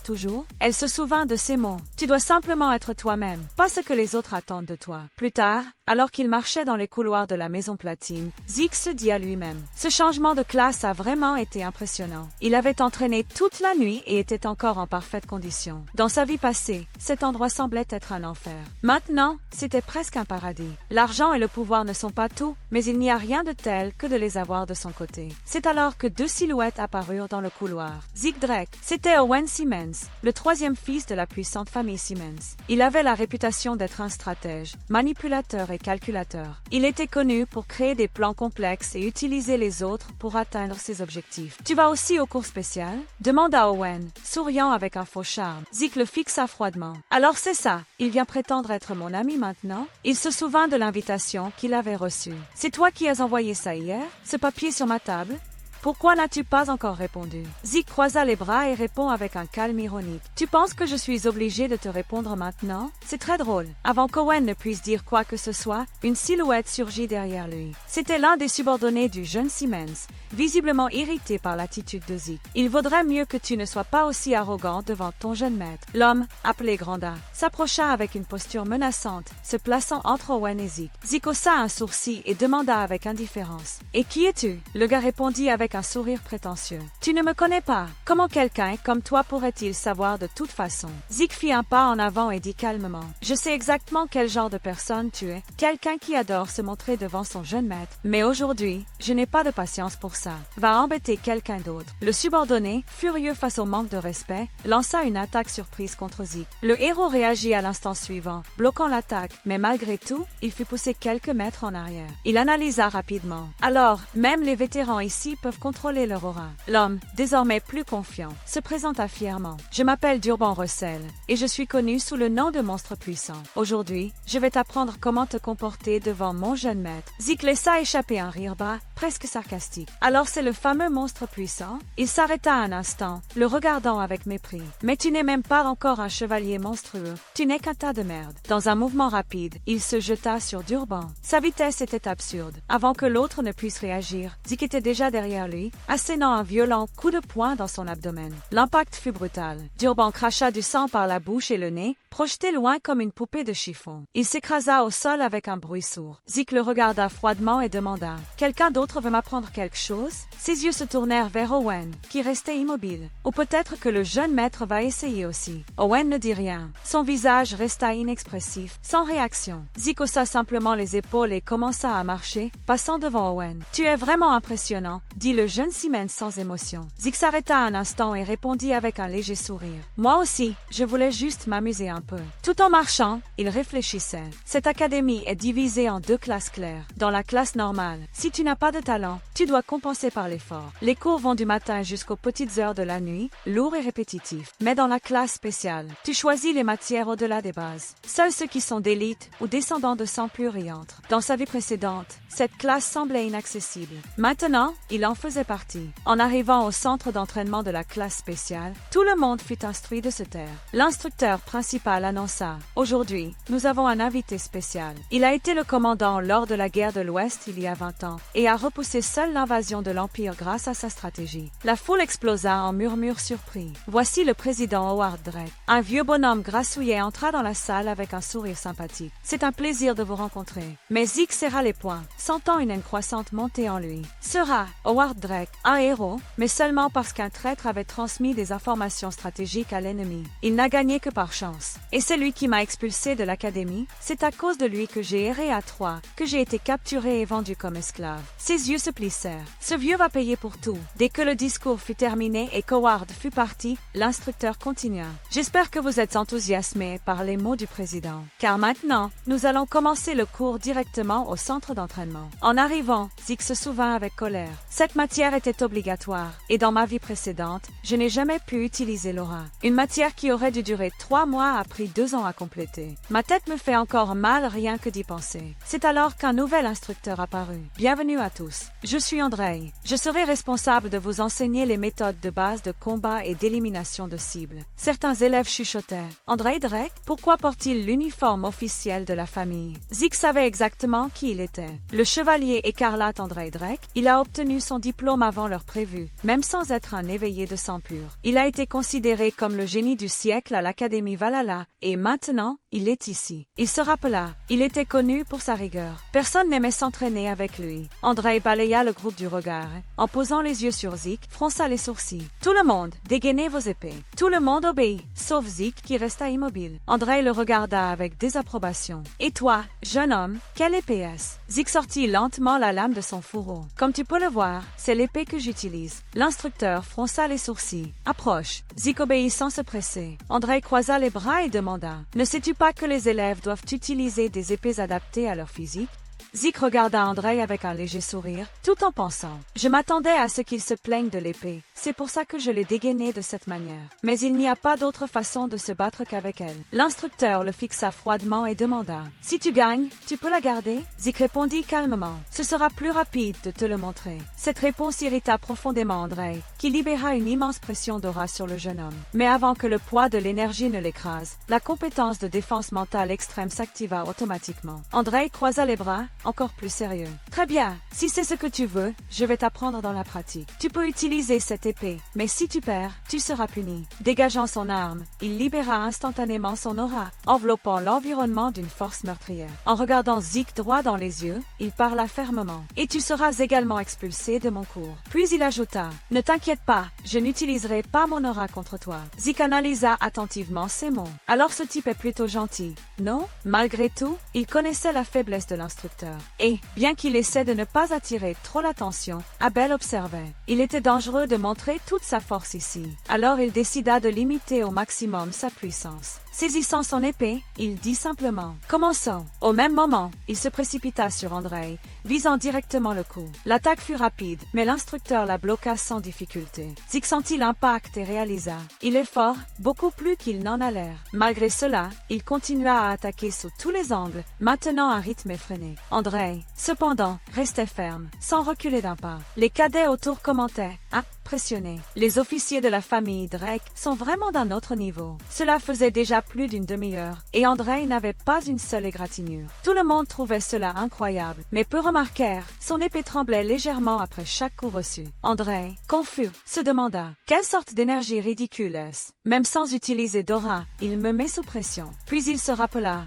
A: toujours? Elle se souvint de ces mots. Tu dois simplement être toi-même, pas ce que les autres attendent de toi. Plus tard, alors qu'il marchait dans les couloirs de la maison platine, Zeke se dit à lui-même. Ce changement de classe a vraiment été impressionnant. Il avait entraîné toute la nuit et était encore en parfaite condition. Dans sa vie passée, cet endroit semblait être un enfer. Maintenant, c'était presque un paradis. L'argent et le pouvoir ne sont pas tout, mais il n'y a rien de tel que de les avoir de son côté. C'est alors que deux silhouettes apparurent dans le couloir. Zeke Drake, c'était Owen Simmons, le troisième fils de la puissante famille Simmons. Il avait la réputation d'être un stratège, manipulateur et calculateur. Il était connu pour créer des plans complexes et utiliser les autres pour atteindre ses objectifs. Tu vas aussi au cours spécial? Demanda Owen, souriant avec un faux charme. Zeke le fixa froidement. Alors c'est ça, il vient prétendre être mon ami maintenant? Il se souvint de l'invitation qu'il avait reçue. C'est toi qui as envoyé ça hier? Ce papier sur ma table? Pourquoi n'as-tu pas encore répondu? Zeke croisa les bras et répond avec un calme ironique. Tu penses que je suis obligé de te répondre maintenant? C'est très drôle. Avant qu'Owen ne puisse dire quoi que ce soit, une silhouette surgit derrière lui. C'était l'un des subordonnés du jeune Simmons, visiblement irrité par l'attitude de Zeke. Il vaudrait mieux que tu ne sois pas aussi arrogant devant ton jeune maître. L'homme, appelé Granda, s'approcha avec une posture menaçante, se plaçant entre Owen et Zeke. Zeke haussa un sourcil et demanda avec indifférence. « Et qui es-tu? » Le gars répondit avec un sourire prétentieux. « Tu ne me connais pas. Comment quelqu'un comme toi pourrait-il savoir de toute façon? » Zeke fit un pas en avant et dit calmement. « Je sais exactement quel genre de personne tu es. Quelqu'un qui adore se montrer devant son jeune maître. Mais aujourd'hui, je n'ai pas de patience pour ça. Va embêter quelqu'un d'autre. » Le subordonné, furieux face au manque de respect, lança une attaque surprise contre Zeke. Le héros réagit à l'instant suivant, bloquant l'attaque, mais malgré tout, il fut poussé quelques mètres en arrière. Il analysa rapidement. Alors, même les vétérans ici peuvent contrôler leur aura. L'homme, désormais plus confiant, se présenta fièrement. « Je m'appelle Durban Russell, et je suis connu sous le nom de monstre puissant. Aujourd'hui, je vais t'apprendre comment te comporter devant mon jeune maître. » Zeke laissa échapper un rire bas, presque sarcastique. « Alors c'est le fameux monstre puissant? » Il s'arrêta un instant, le regardant avec mépris. « Mais tu n'es même pas encore un chevalier monstrueux. Tu n'es qu'un tas de merde. » Dans un mouvement rapide, il se jeta sur Durban. Sa vitesse était absurde. Avant que l'autre ne puisse réagir, Zeke était déjà derrière lui, assénant un violent coup de poing dans son abdomen. L'impact fut brutal. Durban cracha du sang par la bouche et le nez, projeté loin comme une poupée de chiffon. Il s'écrasa au sol avec un bruit sourd. Zeke le regarda froidement et demanda « Quelqu'un d'autre veut m'apprendre quelque chose ?» Ses yeux se tournèrent vers Owen, qui restait immobile. Ou peut-être que le jeune maître va essayer aussi. Owen ne dit rien. Son visage resta inexpressif, sans réaction. Zeke haussa simplement les épaules et commença à marcher, passant devant Owen. « Tu es vraiment impressionnant, » dit le jeune Simmons sans émotion. Zeke s'arrêta un instant et répondit avec un léger sourire. « Moi aussi, je voulais juste m'amuser un peu. » Tout en marchant, il réfléchissait. Cette académie est divisée en deux classes claires. Dans la classe normale, si tu n'as pas de talent, tu dois compenser par l'effort. Les cours vont du matin jusqu'aux petites heures de la nuit, lourds et répétitifs. Mais dans la classe spéciale, tu choisis les matières au-delà des bases. Seuls ceux qui sont d'élite ou descendants de sang pur y entrent. Dans sa vie précédente, cette classe semblait inaccessible. Maintenant, il en faisait partie. En arrivant au centre d'entraînement de la classe spéciale, tout le monde fut instruit de se taire. L'instructeur principal annonça « Aujourd'hui, nous avons un invité spécial. Il a été le commandant lors de la guerre de l'Ouest il y a 20 ans et a repoussé seul l'invasion de l'Empire grâce à sa stratégie. La foule explosa en murmures surpris. Voici le président Howard Drake. Un vieux bonhomme grassouillet entra dans la salle avec un sourire sympathique. C'est un plaisir de vous rencontrer. Mais Zeke serra les poings, sentant une haine croissante monter en lui. Sera Howard Drake un héros, mais seulement parce qu'un traître avait transmis des informations stratégiques à l'ennemi. Il n'a gagné que par chance. Et c'est lui qui m'a expulsé de l'académie. C'est à cause de lui que j'ai erré à Troie, que j'ai été capturé et vendu comme esclave. Ses yeux se plissèrent. Ce vieux va payer pour tout. Dès que le discours fut terminé et qu'Howard fut parti, l'instructeur continua. J'espère que vous êtes enthousiasmés par les mots du président. Car maintenant, nous allons commencer le cours directement au centre d'entraînement. En arrivant, Zeke se souvint avec colère. Cette matière était obligatoire, et dans ma vie précédente, je n'ai jamais pu utiliser l'aura. Une matière qui aurait dû durer 3 mois a pris 2 ans à compléter. Ma tête me fait encore mal rien que d'y penser. C'est alors qu'un nouvel instructeur apparut. Bienvenue à tous. Je suis Andrei. Je serai responsable de vous enseigner les méthodes de base de combat et d'élimination de cibles. Certains élèves chuchotaient. Andrei Drake, pourquoi porte-t-il l'uniforme officiel de la famille? Zeke savait exactement qui il était. Le chevalier écarlate Andrei Drake, il a obtenu son diplôme avant l'heure prévue, même sans être un éveillé de sang pur. Il a été considéré comme le génie du siècle à l'Académie Valhalla, et maintenant, il est ici. Il se rappela, il était connu pour sa rigueur. Personne n'aimait s'entraîner avec lui. Andrei balaya le groupe du regard. En posant les yeux sur Zeke, fronça les sourcils. Tout le monde, dégainez vos épées. Tout le monde obéit, sauf Zeke qui resta immobile. Andrei le regarda avec désapprobation. Et toi, jeune homme, quelle épée est-ce? Zeke sortit lentement la lame de son fourreau. Comme tu peux le voir, c'est l'épée que j'utilise. L'instructeur fronça les sourcils. Approche. Zeke obéit sans se presser. Andrei croisa les bras et demanda. Ne sais-tu pas que les élèves doivent utiliser des épées adaptées à leur physique? Zeke regarda Andrei avec un léger sourire, tout en pensant. Je m'attendais à ce qu'il se plaigne de l'épée. C'est pour ça que je l'ai dégainée de cette manière. Mais il n'y a pas d'autre façon de se battre qu'avec elle. L'instructeur le fixa froidement et demanda. Si tu gagnes, tu peux la garder? Zeke répondit calmement. Ce sera plus rapide de te le montrer. Cette réponse irrita profondément Andrei, qui libéra une immense pression d'aura sur le jeune homme. Mais avant que le poids de l'énergie ne l'écrase, la compétence de défense mentale extrême s'activa automatiquement. Andrei croisa les bras, encore plus sérieux. Très bien, si c'est ce que tu veux, je vais t'apprendre dans la pratique. Tu peux utiliser cette épée, mais si tu perds, tu seras puni. Dégageant son arme, il libéra instantanément son aura, enveloppant l'environnement d'une force meurtrière. En regardant Zeke droit dans les yeux, il parla fermement. Et tu seras également expulsé de mon cours. Puis il ajouta, ne t'inquiète pas, je n'utiliserai pas mon aura contre toi. Zeke analysa attentivement ces mots. Alors ce type est plutôt gentil, non? Malgré tout, il connaissait la faiblesse de l'instructeur. Et, bien qu'il essaie de ne pas attirer trop l'attention, Abel observait. Il était dangereux de montrer toute sa force ici. Alors il décida de limiter au maximum sa puissance. Saisissant son épée, il dit simplement « Commençons ». Au même moment, il se précipita sur Andrei, visant directement le coup. L'attaque fut rapide, mais l'instructeur la bloqua sans difficulté. Zeke sentit l'impact et réalisa « Il est fort, beaucoup plus qu'il n'en a l'air ». Malgré cela, il continua à attaquer sous tous les angles, maintenant un rythme effréné. Andrei, cependant, restait ferme, sans reculer d'un pas. Les cadets autour commentaient « Impressionné. Les officiers de la famille Drake sont vraiment d'un autre niveau. » Cela faisait déjà plus d'une demi-heure, et Andrei n'avait pas une seule égratignure. Tout le monde trouvait cela incroyable, mais peu remarquèrent, son épée tremblait légèrement après chaque coup reçu. Andrei, confus, se demanda, quelle sorte d'énergie ridicule est-ce? Même sans utiliser d'aura, il me met sous pression. Puis il se rappela,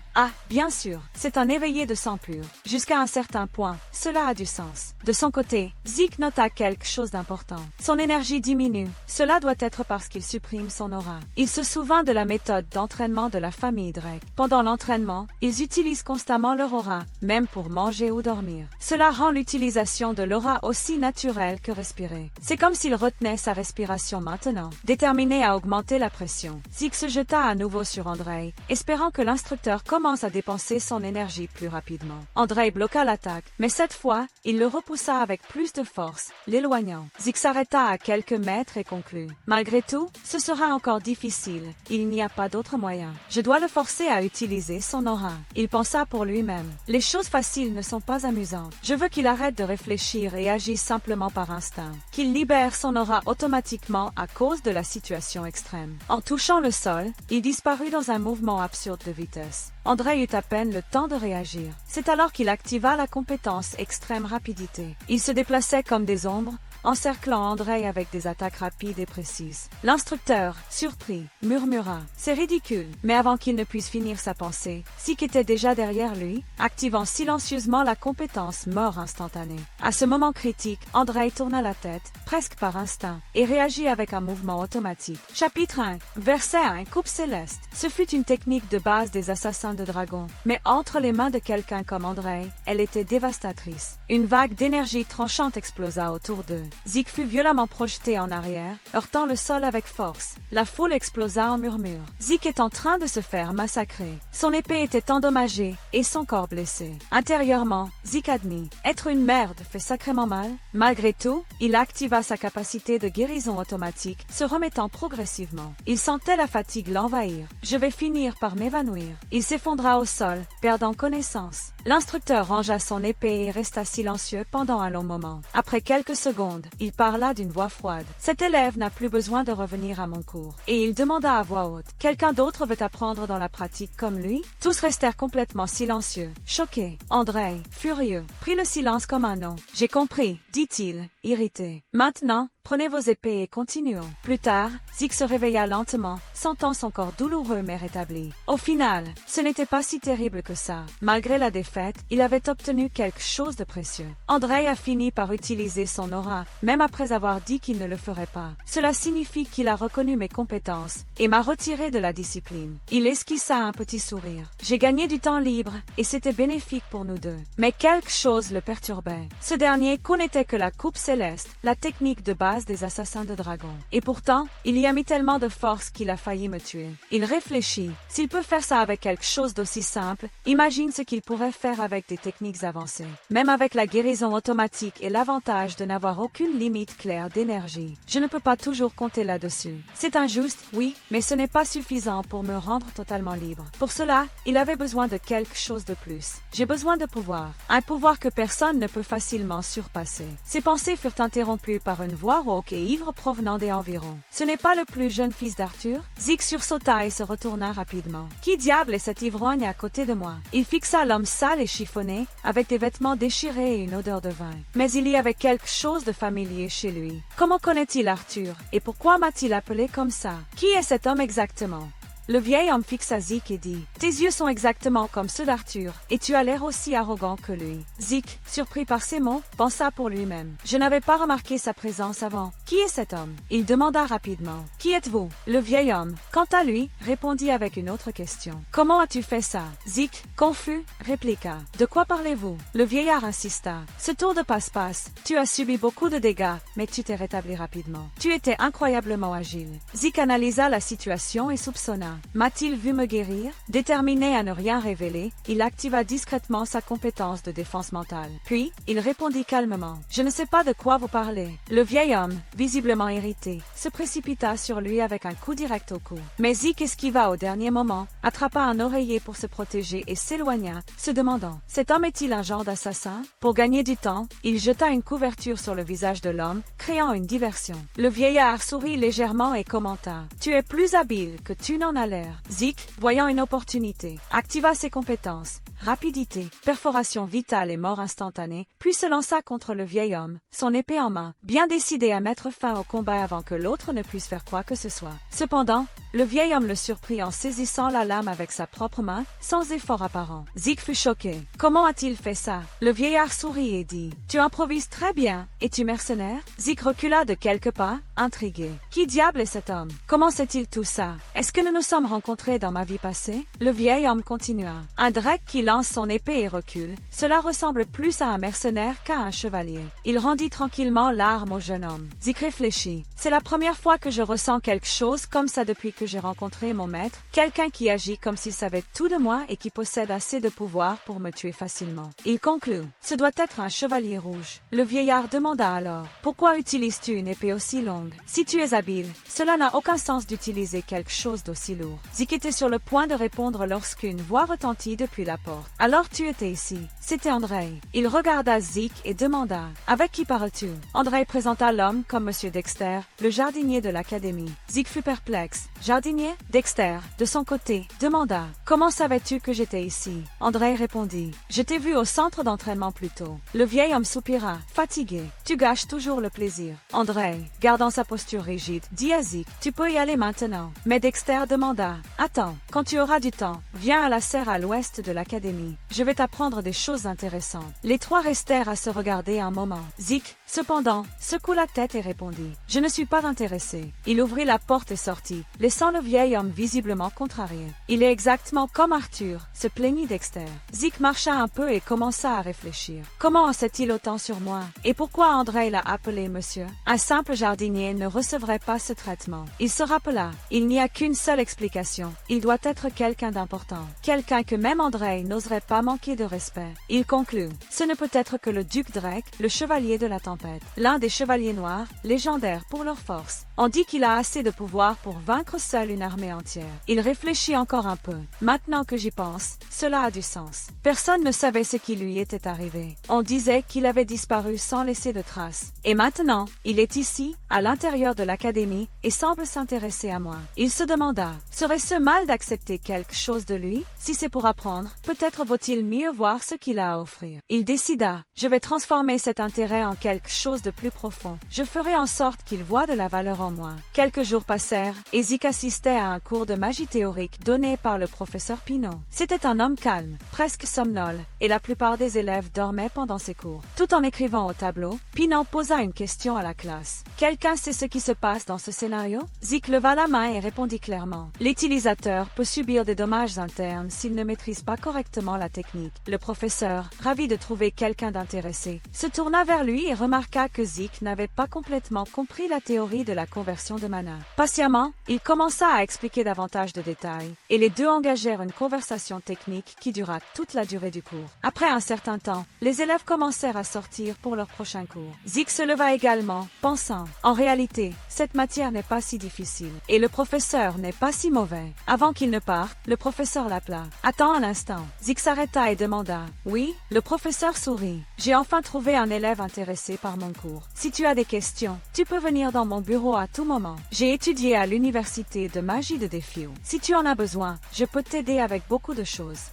A: bien sûr, c'est un éveillé de sang pur. Jusqu'à un certain point, cela a du sens. De son côté, Zeke nota quelque chose d'important. Son énergie diminue. Cela doit être parce qu'il supprime son aura. Il se souvint de la méthode d'entraînement de la famille Drake. Pendant l'entraînement, ils utilisent constamment leur aura, même pour manger ou dormir. Cela rend l'utilisation de l'aura aussi naturelle que respirer. C'est comme s'il retenait sa respiration maintenant. Déterminé à augmenter la pression, Zeke se jeta à nouveau sur Andrei, espérant que l'instructeur commence à dépenser son énergie plus rapidement. Andrei bloqua l'attaque, mais cette fois, il le repoussa avec plus de force, l'éloignant. Zeke s'arrêta à à quelques mètres et conclut. Malgré tout, ce sera encore difficile. Il n'y a pas d'autre moyen. Je dois le forcer à utiliser son aura. Il pensa pour lui-même. Les choses faciles ne sont pas amusantes. Je veux qu'il arrête de réfléchir et agisse simplement par instinct. Qu'il libère son aura automatiquement à cause de la situation extrême. En touchant le sol, il disparut dans un mouvement absurde de vitesse. Andrei eut à peine le temps de réagir. C'est alors qu'il activa la compétence extrême rapidité. Il se déplaçait comme des ombres, encerclant Andrei avec des attaques rapides et précises. L'instructeur, surpris, murmura « C'est ridicule !» Mais avant qu'il ne puisse finir sa pensée, Zik était déjà derrière lui, activant silencieusement la compétence mort instantanée. À ce moment critique, Andrei tourna la tête, presque par instinct, et réagit avec un mouvement automatique. Chapitre 1. Verset 1. Coupe céleste. Ce fut une technique de base des assassins de dragons, mais entre les mains de quelqu'un comme Andrei, elle était dévastatrice. Une vague d'énergie tranchante explosa autour d'eux. Zik fut violemment projeté en arrière, heurtant le sol avec force. La foule explosa en murmures. Zik est en train de se faire massacrer. Son épée était endommagée et son corps blessé. Intérieurement, Zik admit « Être une merde fait sacrément mal ». Malgré tout, il activa sa capacité de guérison automatique, se remettant progressivement. Il sentait la fatigue l'envahir. « Je vais finir par m'évanouir ». Il s'effondra au sol, perdant connaissance. L'instructeur rangea son épée et resta silencieux pendant un long moment. Après quelques secondes, il parla d'une voix froide. « Cet élève n'a plus besoin de revenir à mon cours. » Et il demanda à voix haute. « Quelqu'un d'autre veut apprendre dans la pratique comme lui ?» Tous restèrent complètement silencieux, choqués. Andrei, furieux, prit le silence comme un non. « J'ai compris, » dit-il, irrité. « Maintenant, prenez vos épées et continuons. » Plus tard, Zik se réveilla lentement, sentant son corps douloureux mais rétabli. Au final, ce n'était pas si terrible que ça. Malgré la défaite, il avait obtenu quelque chose de précieux. Andrei a fini par utiliser son aura, même après avoir dit qu'il ne le ferait pas. Cela signifie qu'il a reconnu mes compétences et m'a retiré de la discipline. Il esquissa un petit sourire. J'ai gagné du temps libre et c'était bénéfique pour nous deux. Mais quelque chose le perturbait. Ce dernier connaissait que la coupe céleste, la technique de base des assassins de dragons. Et pourtant, il y a mis tellement de force qu'il a failli me tuer. Il réfléchit. S'il peut faire ça avec quelque chose d'aussi simple, imagine ce qu'il pourrait faire avec des techniques avancées. Même avec la guérison automatique et l'avantage de n'avoir aucune limite claire d'énergie. Je ne peux pas toujours compter là-dessus. C'est injuste, oui, mais ce n'est pas suffisant pour me rendre totalement libre. Pour cela, il avait besoin de quelque chose de plus. J'ai besoin de pouvoir. Un pouvoir que personne ne peut facilement surpasser. Ses pensées furent interrompues par une voix rauque et ivre provenant des environs. Ce n'est pas le plus jeune fils d'Arthur? Zik sursauta et se retourna rapidement. Qui diable est cet ivrogne à côté de moi? Il fixa l'homme sale et chiffonné, avec des vêtements déchirés et une odeur de vin. Mais il y avait quelque chose de familier chez lui. Comment connaît-il Arthur? Et pourquoi m'a-t-il appelé comme ça? Qui est cet homme exactement? Le vieil homme fixa Zik et dit « Tes yeux sont exactement comme ceux d'Arthur, et tu as l'air aussi arrogant que lui. » Zik, surpris par ces mots, pensa pour lui-même. « Je n'avais pas remarqué sa présence avant. Qui est cet homme ?» Il demanda rapidement. « Qui êtes-vous » Le vieil homme, quant à lui, répondit avec une autre question. « Comment as-tu fait ça ?» Zik, confus, répliqua. « De quoi parlez-vous » Le vieillard insista. « Ce tour de passe-passe, tu as subi beaucoup de dégâts, mais tu t'es rétabli rapidement. Tu étais incroyablement agile. » Zik analysa la situation et soupçonna. M'a-t-il vu me guérir? Déterminé à ne rien révéler, il activa discrètement sa compétence de défense mentale. Puis, il répondit calmement. « Je ne sais pas de quoi vous parlez. » Le vieil homme, visiblement irrité, se précipita sur lui avec un coup direct au cou. Mais Zik esquiva au dernier moment, attrapa un oreiller pour se protéger et s'éloigna, se demandant « Cet homme est-il un genre d'assassin ?» Pour gagner du temps, il jeta une couverture sur le visage de l'homme, créant une diversion. Le vieillard sourit légèrement et commenta « Tu es plus habile que tu n'en as l'air. » Zik, voyant une opportunité, activa ses compétences, rapidité, perforation vitale et mort instantanée, puis se lança contre le vieil homme, son épée en main, bien décidé à mettre fin au combat avant que l'autre ne puisse faire quoi que ce soit. Cependant, le vieil homme le surprit en saisissant la lame avec sa propre main, sans effort apparent. Zik fut choqué. Comment a-t-il fait ça? Le vieillard sourit et dit « Tu improvises très bien. Es-tu mercenaire ?» Zik recula de quelques pas, intrigué. Qui diable est cet homme? Comment sait-il tout ça? Est-ce que nous nous sommes rencontrés dans ma vie passée? Le vieil homme continua. Un drake qui lance son épée et recule. Cela ressemble plus à un mercenaire qu'à un chevalier. Il rendit tranquillement l'arme au jeune homme. Zik réfléchit. C'est la première fois que je ressens quelque chose comme ça depuis que j'ai rencontré mon maître. Quelqu'un qui agit comme s'il savait tout de moi et qui possède assez de pouvoir pour me tuer facilement. Il conclut. Ce doit être un chevalier rouge. Le vieillard demanda alors. Pourquoi utilises-tu une épée aussi longue? Si tu es habile, cela n'a aucun sens d'utiliser quelque chose d'aussi lourd. Zik était sur le point de répondre lorsqu'une voix retentit depuis la porte. Alors tu étais ici. C'était André. Il regarda Zik et demanda. Avec qui parles-tu? André présenta l'homme comme Monsieur Dexter, le jardinier de l'académie. Zik fut perplexe. Jardinier? Dexter, de son côté, demanda. Comment savais-tu que j'étais ici? André répondit. Je t'ai vu au centre d'entraînement plus tôt. Le vieil homme soupira, fatigué. Tu gâches toujours le plaisir. André, gardant sa posture rigide, dit à Zik. Tu peux y aller maintenant. Mais Dexter demanda. Attends, quand tu auras du temps, viens à la serre à l'ouest de l'académie. Je vais t'apprendre des choses intéressantes. Les trois restèrent à se regarder un moment. Zik, cependant, secoua la tête et répondit. Je ne suis pas intéressé. Il ouvrit la porte et sortit, laissant le vieil homme visiblement contrarié. Il est exactement comme Arthur, se plaignit Dexter. Zik marcha un peu et commença à réfléchir. Comment en sait-il autant sur moi? Et pourquoi André l'a appelé monsieur? Un simple jardinier ne recevrait pas ce traitement. Il se rappela. Il n'y a qu'une seule explication. Il doit être quelqu'un d'important. Quelqu'un que même André n'oserait pas manquer de respect. Il conclut. Ce ne peut être que le duc Drake, le chevalier de la tempête. L'un des chevaliers noirs, légendaires pour leur force. On dit qu'il a assez de pouvoir pour vaincre seul une armée entière. Il réfléchit encore un peu. Maintenant que j'y pense, cela a du sens. Personne ne savait ce qui lui était arrivé. On disait qu'il avait disparu sans laisser de traces. Et maintenant, il est ici, à l'intérieur de l'académie, et semble s'intéresser à moi. Il se demanda, serait-ce mal d'accepter quelque chose de lui? Si c'est pour apprendre, peut-être vaut-il mieux voir ce qu'il a à offrir. Il décida, je vais transformer cet intérêt en quelque chose de plus profond. Je ferai en sorte qu'il voie de la valeur en moi. Quelques jours passèrent, et Zik assistait à un cours de magie théorique donné par le professeur Pinot. C'était un homme calme, presque somnole, et la plupart des élèves dormaient pendant ses cours. Tout en écrivant au tableau, Pinot posa une question à la classe. Quelqu'un sait ce qui se passe dans ce scénario? Zik leva la main et répondit clairement. L'utilisateur peut subir des dommages internes s'il ne maîtrise pas correctement la technique. Le professeur, ravi de trouver quelqu'un d'intéressé, se tourna vers lui et remarqua que Zik n'avait pas complètement compris la théorie de la conversion de mana. Patiemment, il commença à expliquer davantage de détails, et les deux engagèrent une conversation technique qui dura toute la durée du cours. Après un certain temps, les élèves commencèrent à sortir pour leur prochain cours. Zik se leva également, pensant, en réalité, cette matière n'est pas si difficile, et le professeur n'est pas si mauvais. Avant qu'il ne parte, le professeur l'appela. Attends un instant. Zik s'arrêta et demanda. Oui, le professeur sourit. J'ai enfin trouvé un élève intéressé par mon cours. Si tu as des questions, tu peux venir dans mon bureau à tout moment. J'ai étudié à l'université de magie de Defio. Si tu en as besoin, je peux t'aider avec beaucoup de choses.